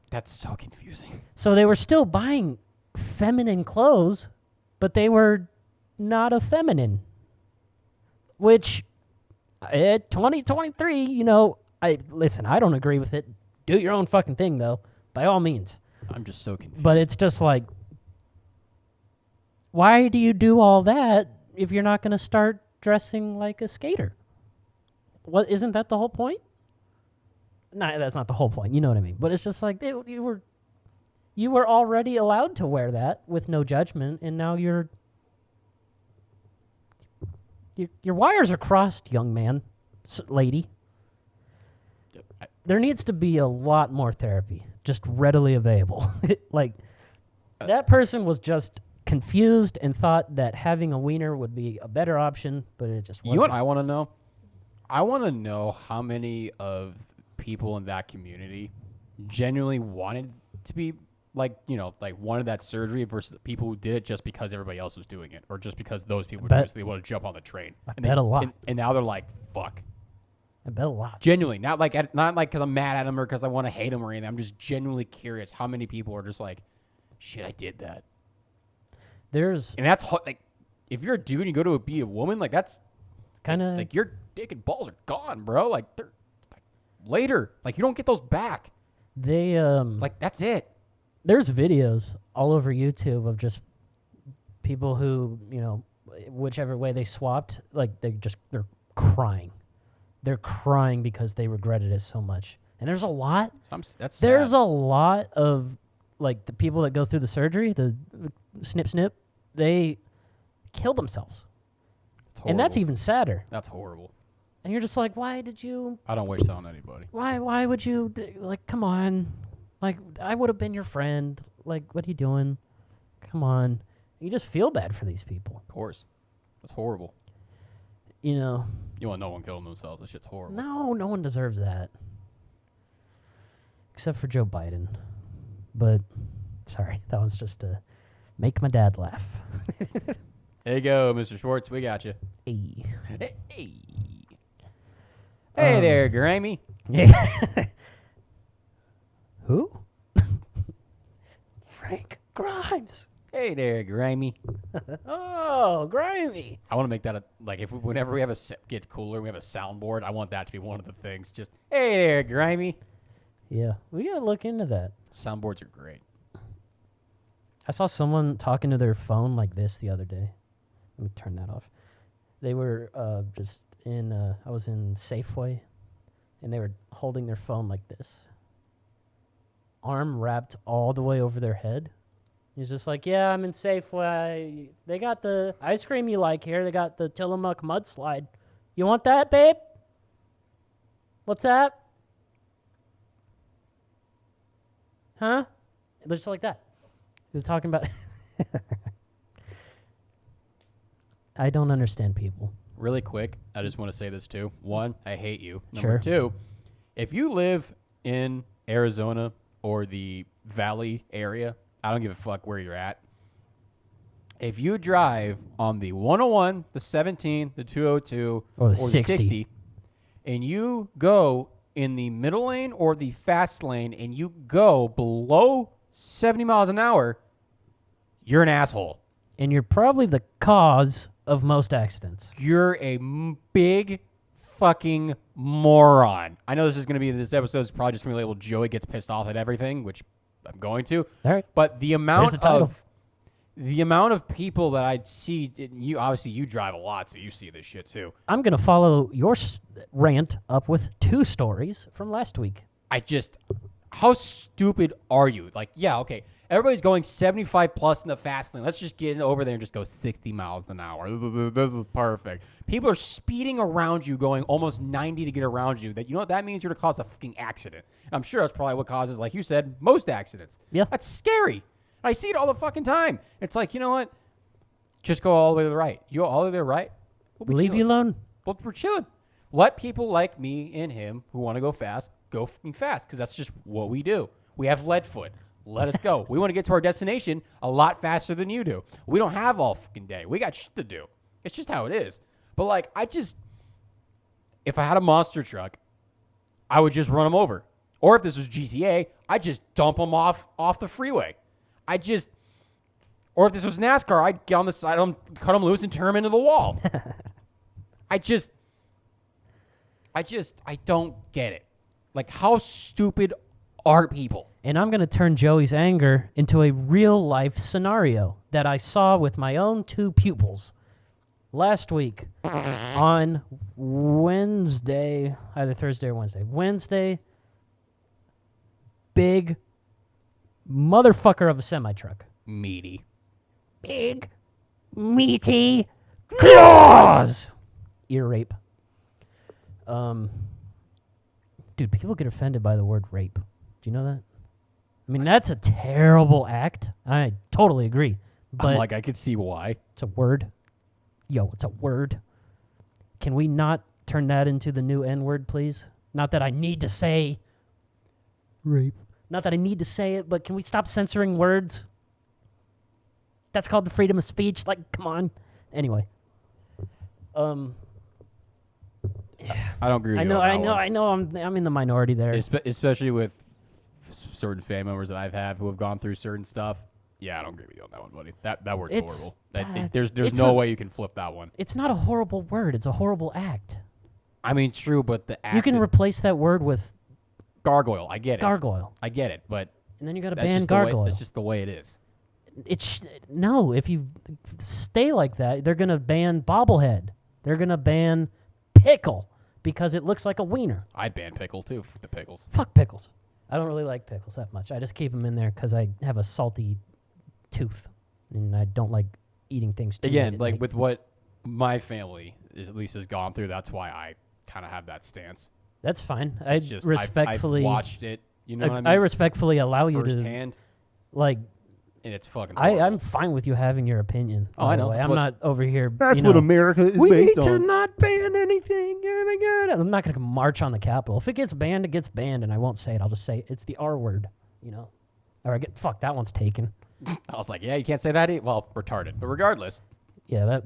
That's so confusing. So they were still buying feminine clothes, but they were not a feminine. Which, at 2023, you know, I don't agree with it. Do your own fucking thing, though, by all means. I'm just so confused. But it's just like, why do you do all that if you're not going to start dressing like a skater? What, isn't that the whole point? No, that's not the whole point. You know what I mean. But it's just like you were already allowed to wear that with no judgment, and now your wires are crossed, young man, lady. There needs to be a lot more therapy, just readily available. Like that person was just confused and thought that having a wiener would be a better option, but it just wasn't. You know what I want to know? I want to know how many of people in that community genuinely wanted to be like, you know, like wanted that surgery versus the people who did it just because everybody else was doing it or just because those people were doing it, so they want to jump on the train. I bet a lot. And now they're like, fuck. I bet a lot. Genuinely, not like because I'm mad at them or because I want to hate them or anything. I'm just genuinely curious how many people are just like, shit, I did that. And that's like, if you're a dude and you go to be a woman, like that's kind of like your dick and balls are gone, bro. Like they're like, later, like you don't get those back. They like that's it. There's videos all over YouTube of just people who, you know, whichever way they swapped, like they're crying. They're crying because they regretted it so much. And there's a lot. There's a lot of like the people that go through the surgery, the snip, they kill themselves. And that's even sadder. That's horrible. And you're just like, why did you? I don't wish that on anybody. Why would you? Like, come on. Like, I would have been your friend. Like, what are you doing? Come on. You just feel bad for these people. Of course. That's horrible. You know. You want no one killing themselves. That shit's horrible. No one deserves that. Except for Joe Biden. But, sorry, that was just to make my dad laugh. There you go, Mr. Schwartz. We got you. Hey. Hey there, Grammy. Yeah. Who? Frank Grimes. Hey there, Grammy. Oh, Grimy. I want to make that whenever we have get cooler, we have a soundboard. I want that to be one of the things. Just hey there, Grimy. Yeah, we gotta look into that. Soundboards are great. I saw someone talking to their phone like this the other day. Let me turn that off. They were just in. I was in Safeway, and they were holding their phone like this, arm wrapped all the way over their head. He's just like, yeah, I'm in Safeway. They got the ice cream you like here. They got the Tillamook mudslide. You want that, babe? What's that? Huh? Just like that. He was talking about... I don't understand people. Really quick, I just want to say this too. One, I hate you. Sure. Number two, if you live in Arizona or the Valley area, I don't give a fuck where you're at. If you drive on the 101, the 17, the 202, or the 60, and you go in the middle lane or the fast lane and you go below 70 miles an hour, you're an asshole. And you're probably the cause of most accidents. You're a big fucking moron. I know this episode is probably just going to be labeled Joey Gets Pissed Off at Everything, which I'm going to. All right. But the amount of people that I see, you drive a lot, so you see this shit too. I'm going to follow your rant up with 2 stories from last week. How stupid are you? Like, yeah, okay. Everybody's going 75 plus in the fast lane. Let's just get over there and just go 60 miles an hour. This is perfect. People are speeding around you, going almost 90 to get around you. You know what that means? You're going to cause a fucking accident. I'm sure that's probably what causes, like you said, most accidents. Yeah. That's scary. I see it all the fucking time. It's like, you know what? Just go all the way to the right. You go all the way to the right. We'll leave you alone. Well, we're chilling. Let people like me and him who want to go fast, go fucking fast, because that's just what we do. We have lead foot. Let us go. We want to get to our destination a lot faster than you do. We don't have all fucking day. We got shit to do. It's just how it is. But, like, if I had a monster truck, I would just run them over. Or if this was GTA, I'd just dump them off the freeway. Or if this was NASCAR, I'd get on the side of them, cut them loose, and turn them into the wall. I don't get it. Like, how stupid are people? And I'm going to turn Joey's anger into a real-life scenario that I saw with my own 2 pupils last week on Wednesday, either Thursday or Wednesday. Wednesday, big motherfucker of a semi-truck. Meaty. Big, meaty claws. Ear rape. Dude, people get offended by the word rape. Do you know that? I mean, that's a terrible act. I totally agree. But I could see why. it's a word. Yo, it's a word. Can we not turn that into the new N-word, please? Not that I need to say rape. Not that I need to say it, but can we stop censoring words? That's called the freedom of speech. Like, come on. Anyway. I don't agree with you on that one. I'm in the minority there. Especially with certain family members that I've had who have gone through certain stuff. Yeah, I don't agree with you on that one, buddy. That word's horrible. There's no way you can flip that one. It's not a horrible word. It's a horrible act. I mean, true, but the act... You can replace that word with... Gargoyle. I get it. Gargoyle. I get it, but... And then you got to ban gargoyle. That's just the way it is. No, if you stay like that, they're going to ban bobblehead. They're going to ban pickle because it looks like a wiener. I'd ban pickle, too. Fuck the pickles. Fuck pickles. I don't really like pickles that much. I just keep them in there because I have a salty tooth, and I don't like eating things too Again, late. like with what my family at least has gone through, that's why I kind of have that stance. That's fine. I've watched it. You know what I mean? I respectfully allow you to... Firsthand. Like... And it's fucking horrible. I'm fine with you having your opinion. Oh, I know. I'm not over here... That's what America is based on. We need to not ban anything. Oh my God. I'm not going to march on the Capitol. If it gets banned, it gets banned, and I won't say it. I'll just say it's the R word, you know? Or fuck, that one's taken. I was like, yeah, you can't say that. Well, retarded. But regardless. Yeah,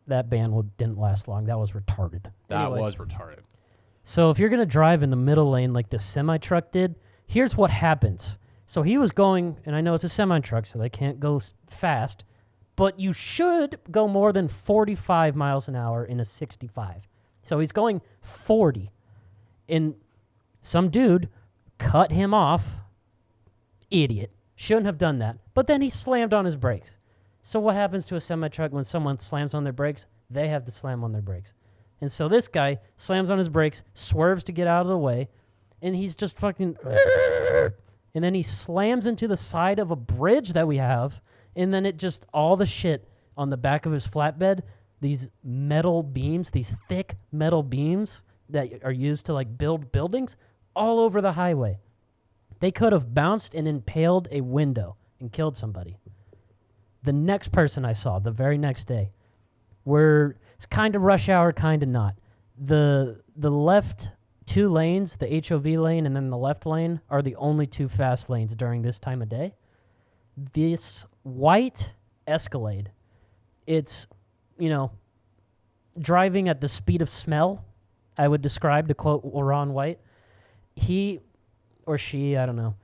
that ban didn't last long. That was retarded. That was retarded. So if you're going to drive in the middle lane like the semi-truck did, here's what happens. So he was going, and I know it's a semi-truck, so they can't go fast, but you should go more than 45 miles an hour in a 65. So he's going 40, and some dude cut him off. Idiot. Shouldn't have done that. But then he slammed on his brakes. So what happens to a semi-truck when someone slams on their brakes? They have to slam on their brakes. And so this guy slams on his brakes, swerves to get out of the way, and he's just fucking... And then he slams into the side of a bridge that we have, and then it just, all the shit on the back of his flatbed, these metal beams, these thick metal beams that are used to like build buildings all over the highway. They could have bounced and impaled a window and killed somebody. The next person I saw, the very next day, it's kind of rush hour, kind of not. The left... 2 lanes, the HOV lane and then the left lane, are the only 2 fast lanes during this time of day. This white Escalade, it's, driving at the speed of smell, I would describe, to quote Ron White. He or she, I don't know,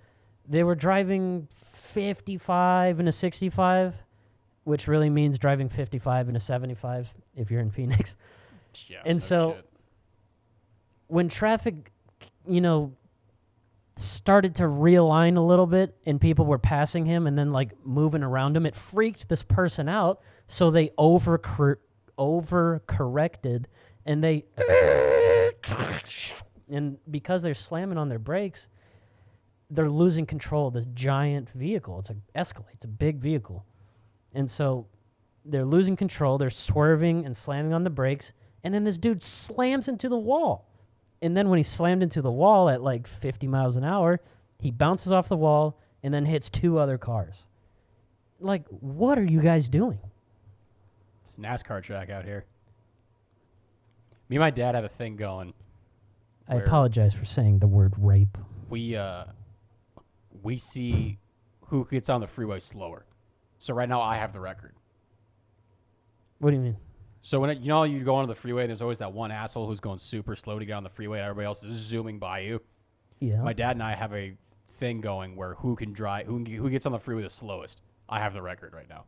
they were driving 55 in a 65, which really means driving 55 in a 75 if you're in Phoenix. Yeah, and so... Shit. When traffic, started to realign a little bit and people were passing him and then, like, moving around him, it freaked this person out, so they overcorrected, and they... and because they're slamming on their brakes, they're losing control of this giant vehicle. It's an Escalade. It's a big vehicle. And so they're losing control. They're swerving and slamming on the brakes, and then this dude slams into the wall. And then when he slammed into the wall at like 50 miles an hour, he bounces off the wall and then hits 2 other cars. Like, what are you guys doing? It's a NASCAR track out here. Me and my dad have a thing going. I apologize for saying the word rape. We see who gets on the freeway slower. So right now I have the record. What do you mean? So when you go onto the freeway, there's always that one asshole who's going super slow to get on the freeway, and everybody else is zooming by you. Yeah. My dad and I have a thing going where who gets on the freeway the slowest. I have the record right now.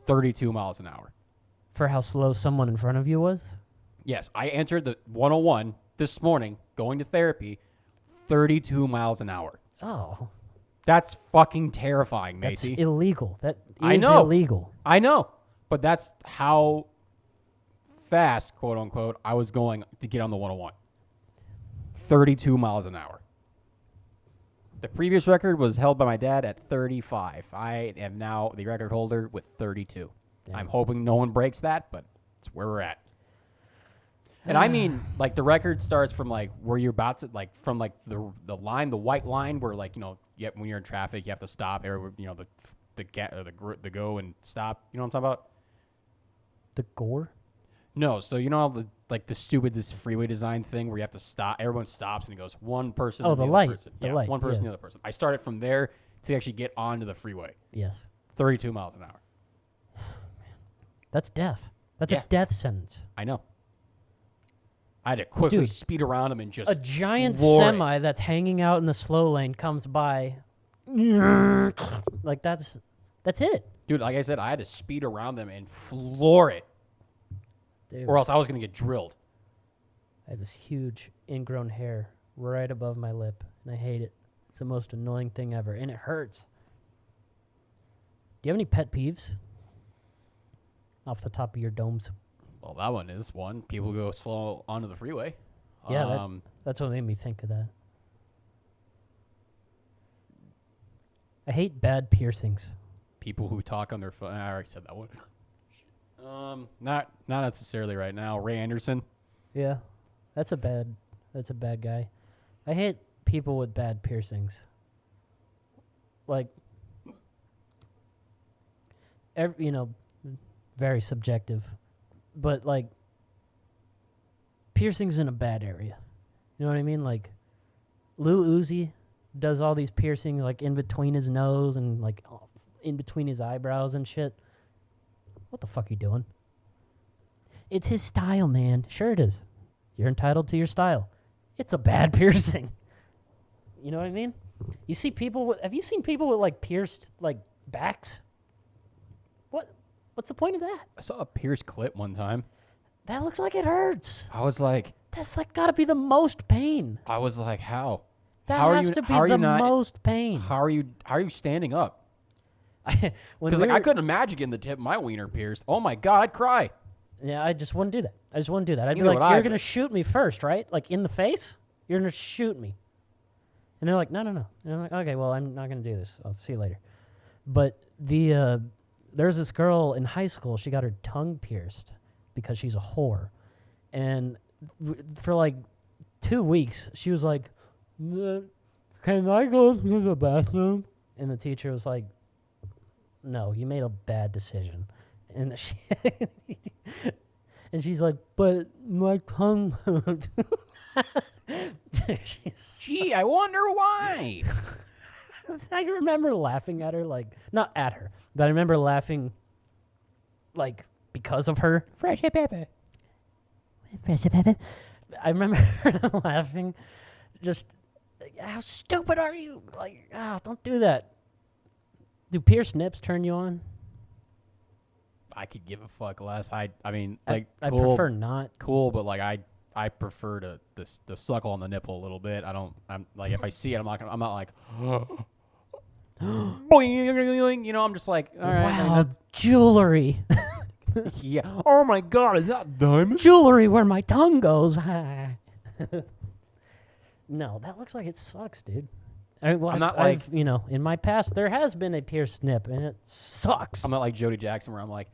32 miles an hour. For how slow someone in front of you was? Yes, I entered the 101 this morning going to therapy, 32 miles an hour. Oh. That's fucking terrifying, That's Macy. illegal. That is I know. illegal. I know, but that's how fast, quote unquote, I was going to get on the 101. 32 miles an hour. The previous record was held by my dad at 35. I am now the record holder with 32. Damn. I'm hoping no one breaks that, but it's where we're at. And I mean, like, the record starts from, like, where you're about to, like, from, like, the line, the white line where, like, when you're in traffic, you have to stop. The go and stop. You know what I'm talking about? The gore? No. So, the stupid, this freeway design thing where you have to stop. Everyone stops and it goes one person. Oh, and the other light. person. The Yeah, light. one person, Yeah. the other person. I started from there to actually get onto the freeway. Yes. 32 miles an hour. That's death. That's Yeah. a death sentence. I know. I had to quickly Dude, speed around him and just A giant floor it. semi that's hanging out in the slow lane comes by. Like, that's it. Dude, like I said, I had to speed around them and floor it, Dude, or else I was going to get drilled. I have this huge ingrown hair right above my lip, and I hate it. It's the most annoying thing ever, and it hurts. Do you have any pet peeves? Off the top of your domes. Well, that one is one. People go slow onto the freeway. Yeah, that's what made me think of that. I hate bad piercings. People who talk on their phone. I already said that one. Not necessarily right now. Ray Anderson. Yeah, that's a bad guy. I hate people with bad piercings. Like, very subjective, but like piercings in a bad area. You know what I mean? Like Lil Uzi does all these piercings like in between his nose and like in between his eyebrows and shit. What the fuck are you doing? It's his style, man. Sure it is. You're entitled to your style. It's a bad piercing. You know what I mean? You see people with, have you seen people with like pierced like backs? What's the point of that? I saw a pierced clip one time. That looks like it hurts. I was like, That's like gotta be the most pain. how? That How are has you- to be how are you the not- most pain. How are you standing up? When Because like we I were- couldn't imagine getting the tip of my wiener pierced. Oh my god, I'd cry. Yeah, I just wouldn't do that. I'd be Neither like, would I, you're gonna but- shoot me first, right? Like in the face? You're gonna shoot me. And they're like, no. And I'm like, okay, well, I'm not gonna do this. I'll see you later. But there's this girl in high school. She got her tongue pierced because she's a whore, and for like 2 weeks, she was like, "Can I go to the bathroom?" And the teacher was like, "No, you made a bad decision." And and she's like, "But my tongue hurt." Gee, I wonder why. I remember laughing at her, like, not at her, but I remember laughing, like, because of her. Fresh pepper. I remember laughing, just, like, how stupid are you? Like, don't do that. Do pierced nips turn you on? I could give a fuck less. I mean, like, I cool, prefer not. cool, but like I prefer to suckle on the nipple a little bit. I'm like, if I see it, I'm not like, boing, you know, I'm just like, all right. I mean, Wow, jewelry. yeah. Oh my god, is that diamond? Jewelry where my tongue goes. No, that looks like it sucks, dude. I'm not like- in my past, there has been a pierced nip, and it sucks. I'm not like Jody Jackson where I'm like,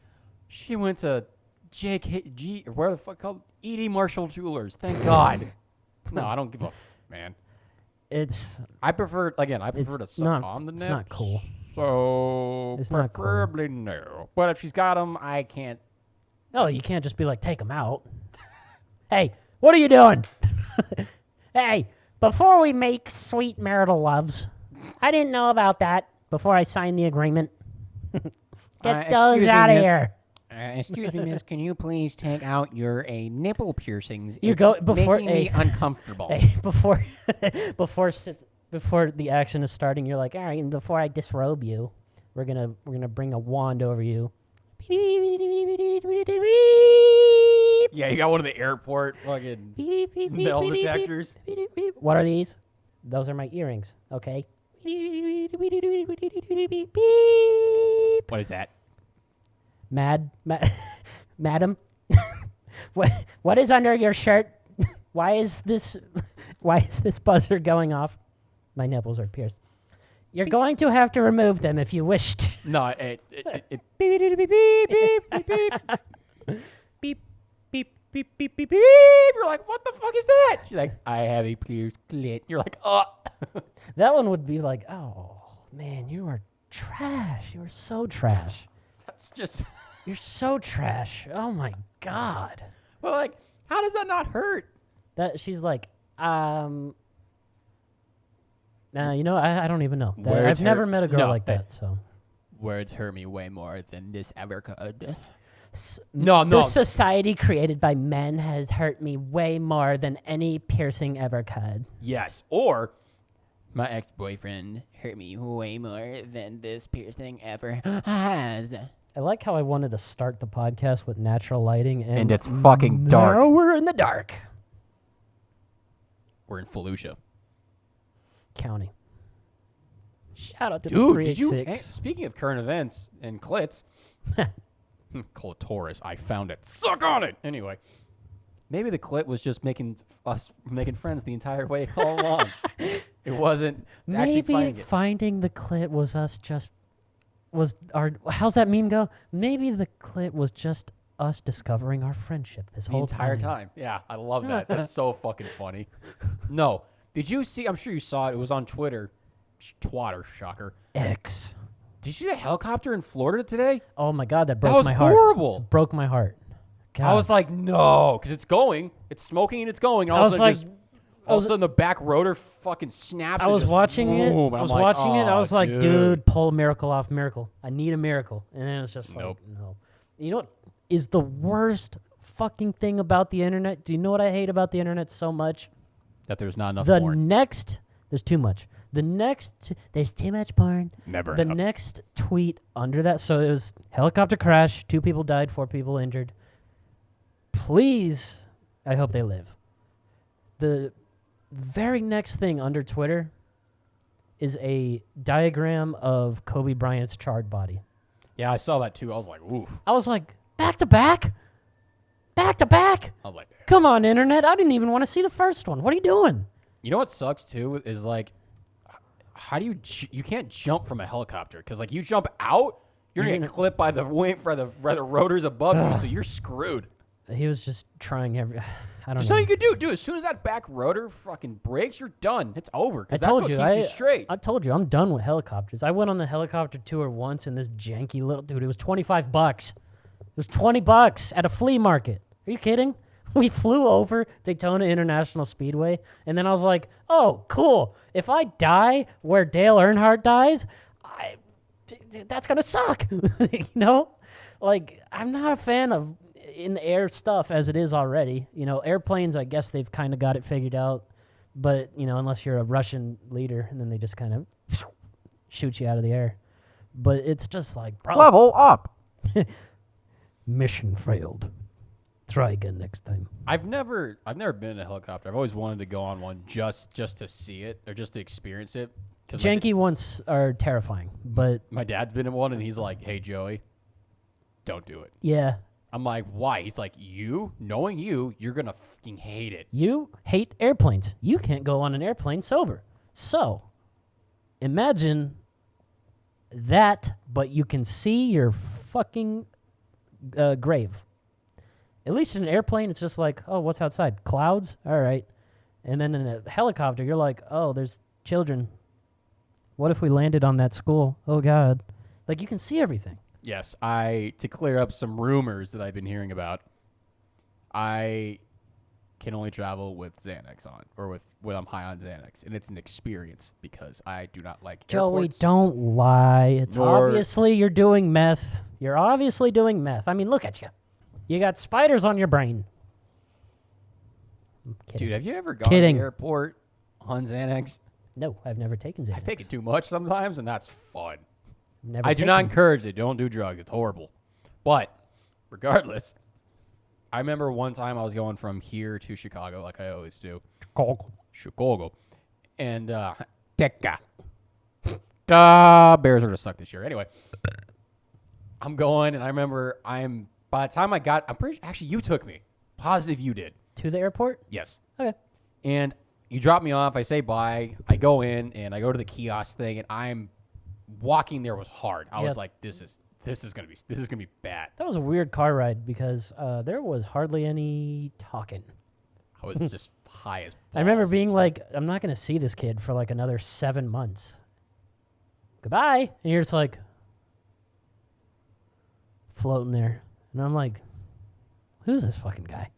she went to G or where the fuck called E.D. Marshall Jewelers. Thank God. No, I don't give a man. I prefer to suck not- on the nip. it's not cool. So It's not cool. preferably no. But if she's got them, I can't. Oh, you can't just be like, take them out. Hey, what are you doing? Hey, before we make sweet marital loves, I didn't know about that before I signed the agreement. Get Excuse those me, out of miss. here. Excuse me, miss. Can you please take out your nipple piercings? You It's go before making me uncomfortable. Hey, before the action is starting, you're like, all right. And before I disrobe you, we're gonna bring a wand over you. Yeah, you got one of the airport fucking metal detectors. What are these? Those are my earrings. Okay. What is that? Madam, what is under your shirt? Why is this buzzer going off? My nipples are pierced. You're going to have to remove them if you wished. No, it Beep beep beep beep beep beep beep. You're like, what the fuck is that? She's like, I have a pierced clit. You're like, That one would be like, oh man, you are trash. You are so trash. That's just. You're so trash. Oh my god. Well, like, how does that not hurt? That she's like, you know, I don't even know. Words I've never hurt- met a girl no, like that. So Words hurt me way more than this ever could. no. No. The society created by men has hurt me way more than any piercing ever could. Yes, or my ex-boyfriend hurt me way more than this piercing ever has. I like how I wanted to start the podcast with natural lighting, and it's fucking dark. Now we're in the dark. We're in Fallujah. County. Shout out to the Dude, did you? 386. Hey, speaking of current events and clits, clitoris, I found it. Suck on it. Anyway, maybe the clit was just making friends the entire way all along. It wasn't actually Maybe finding it. finding the clit was us just was our. How's that meme go? Maybe the clit was just us discovering our friendship this The whole entire time. Yeah, I love that. That's so fucking funny. No, did you see? I'm sure you saw it. It was on Twitter. Twatter, shocker. X. Did you see the helicopter in Florida today? Oh my god, that broke That was my heart. horrible. Broke my heart. God. I was like, no, because it's going. It's smoking and it's going. And all of a sudden, all of a sudden, the back rotor fucking snaps. I and was just watching it. boom, and I was I'm like, watching it. I "Oh, was like, dude, pull a miracle off miracle. I need a miracle. And then it's just like, Nope. no. You know what is the worst fucking thing about the internet? Do you know what I hate about the internet so much? that there's not enough The porn. next, there's too much. The next, there's too much porn. Never The enough. next tweet under that, so it was helicopter crash, 2 people died, 4 people injured. Please, I hope they live. The very next thing under Twitter is a diagram of Kobe Bryant's charred body. Yeah, I saw that too. I was like, oof. I was like, back to back? Back to back? I was like, Come on, internet. I didn't even want to see the first one. What are you doing? you know what sucks too is like, how do you can't jump from a helicopter because like you jump out, you're gonna get clipped by the wing by the rotors above you, so you're screwed. He was just trying every. I don't There's know. nothing you can do, dude. As soon as that back rotor fucking breaks, you're done. It's over. 'Cause I that's told what you. keeps you straight. I told you. I'm done with helicopters. I went on the helicopter tour once, and this janky little dude. It was $25. It was $20 at a flea market. Are you kidding? We flew over Daytona International Speedway, and then I was like, "Oh, cool! If I die where Dale Earnhardt dies, that's gonna suck." You know, like I'm not a fan of in the air stuff as it is already. You know, airplanes. I guess they've kind of got it figured out, but you know, unless you're a Russian leader, and then they just kind of shoot you out of the air. But it's just like, bro, Level up. mission failed. Try again next time. I've never been in a helicopter. I've always wanted to go on one just to see it or just to experience it. 'Cause Janky ones are terrifying, but my dad's been in one, and he's like, "Hey, Joey, don't do it." yeah, I'm like, "Why?" He's like, knowing you're gonna fucking hate it. you hate airplanes. You can't go on an airplane sober. So, imagine that, but you can see your fucking grave. At least in an airplane, it's just like, oh, what's outside? Clouds? All right. And then in a helicopter, you're like, oh, there's children. What if we landed on that school? Oh, God. Like, you can see everything. Yes, to clear up some rumors that I've been hearing about, I can only travel with Xanax on, or with when I'm high on Xanax, and it's an experience because I do not like Joey, airports. don't lie. It's Nor- obviously you're doing meth. You're obviously doing meth. I mean, look at you. You got spiders on your brain. I'm kidding. Dude, have you ever gone Kidding. to the airport on Xanax? No, I've never taken Xanax. I take it too much sometimes, and that's fun. Never I do not taken- encourage it. Don't do drugs. It's horrible. But regardless, I remember one time I was going from here to Chicago, like I always do. Chicago. And, Teka. Bears are to suck this year. Anyway, I'm going, and I remember by the time I'm pretty actually, you took me. Positive you did. To the airport? Yes. Okay. And you drop me off. I say bye. I go in, and I go to the kiosk thing, and I'm walking there was hard. I was Yep. like, this is gonna be bad. That was a weird car ride because there was hardly any talking. I was just high as balls. I remember being like, I'm not going to see this kid for like another 7 months. Goodbye. And you're just like floating there. And I'm like, who's this fucking guy?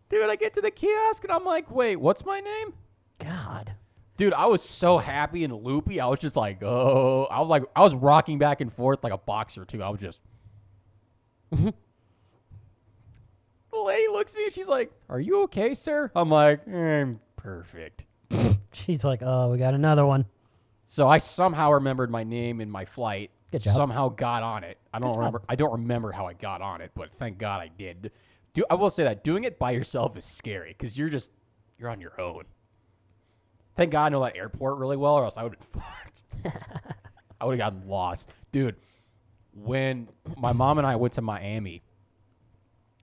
Dude, I get to the kiosk, and I'm like, wait, what's my name? God. Dude, I was so happy and loopy. I was just like, oh. I was rocking back and forth like a boxer, too. I was just. The lady looks at me, and she's like, are you okay, sir? I'm like, I'm perfect. She's like, oh, we got another one. So I somehow remembered my name in my flight. Good job. Somehow got on it. I don't remember how I got on it, but thank God I did. I will say that doing it by yourself is scary because you're on your own. Thank God I know that airport really well, or else I would have been fucked. I would have gotten lost. Dude, when my mom and I went to Miami,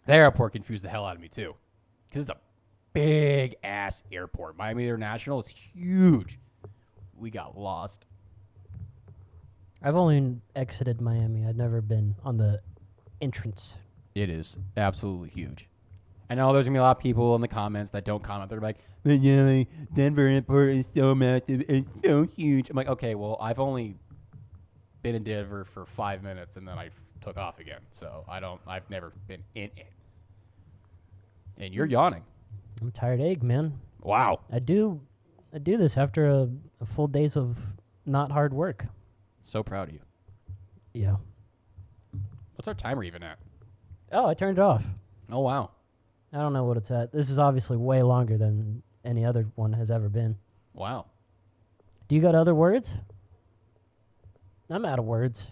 the airport confused the hell out of me, too. Because it's a big-ass airport. Miami International is huge. We got lost. I've only exited Miami. I've never been on the entrance. It is absolutely huge. I know there's going to be a lot of people in the comments that don't comment. They're like, but yeah, Denver airport is so massive. It's so huge. I'm like, okay, well, I've only been in Denver for 5 minutes, and then I took off again. So I've never been in it. And you're yawning. I'm a tired egg, man. Wow. I do this after a full days of not hard work. So proud of you. Yeah. What's our timer even at? Oh, I turned it off. Oh, wow. I don't know what it's at. This is obviously way longer than any other one has ever been. Wow. Do you got other words? I'm out of words.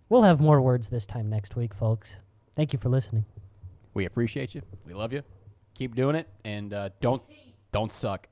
We'll have more words this time next week, folks. Thank you for listening. We appreciate you. We love you. Keep doing it. And don't suck.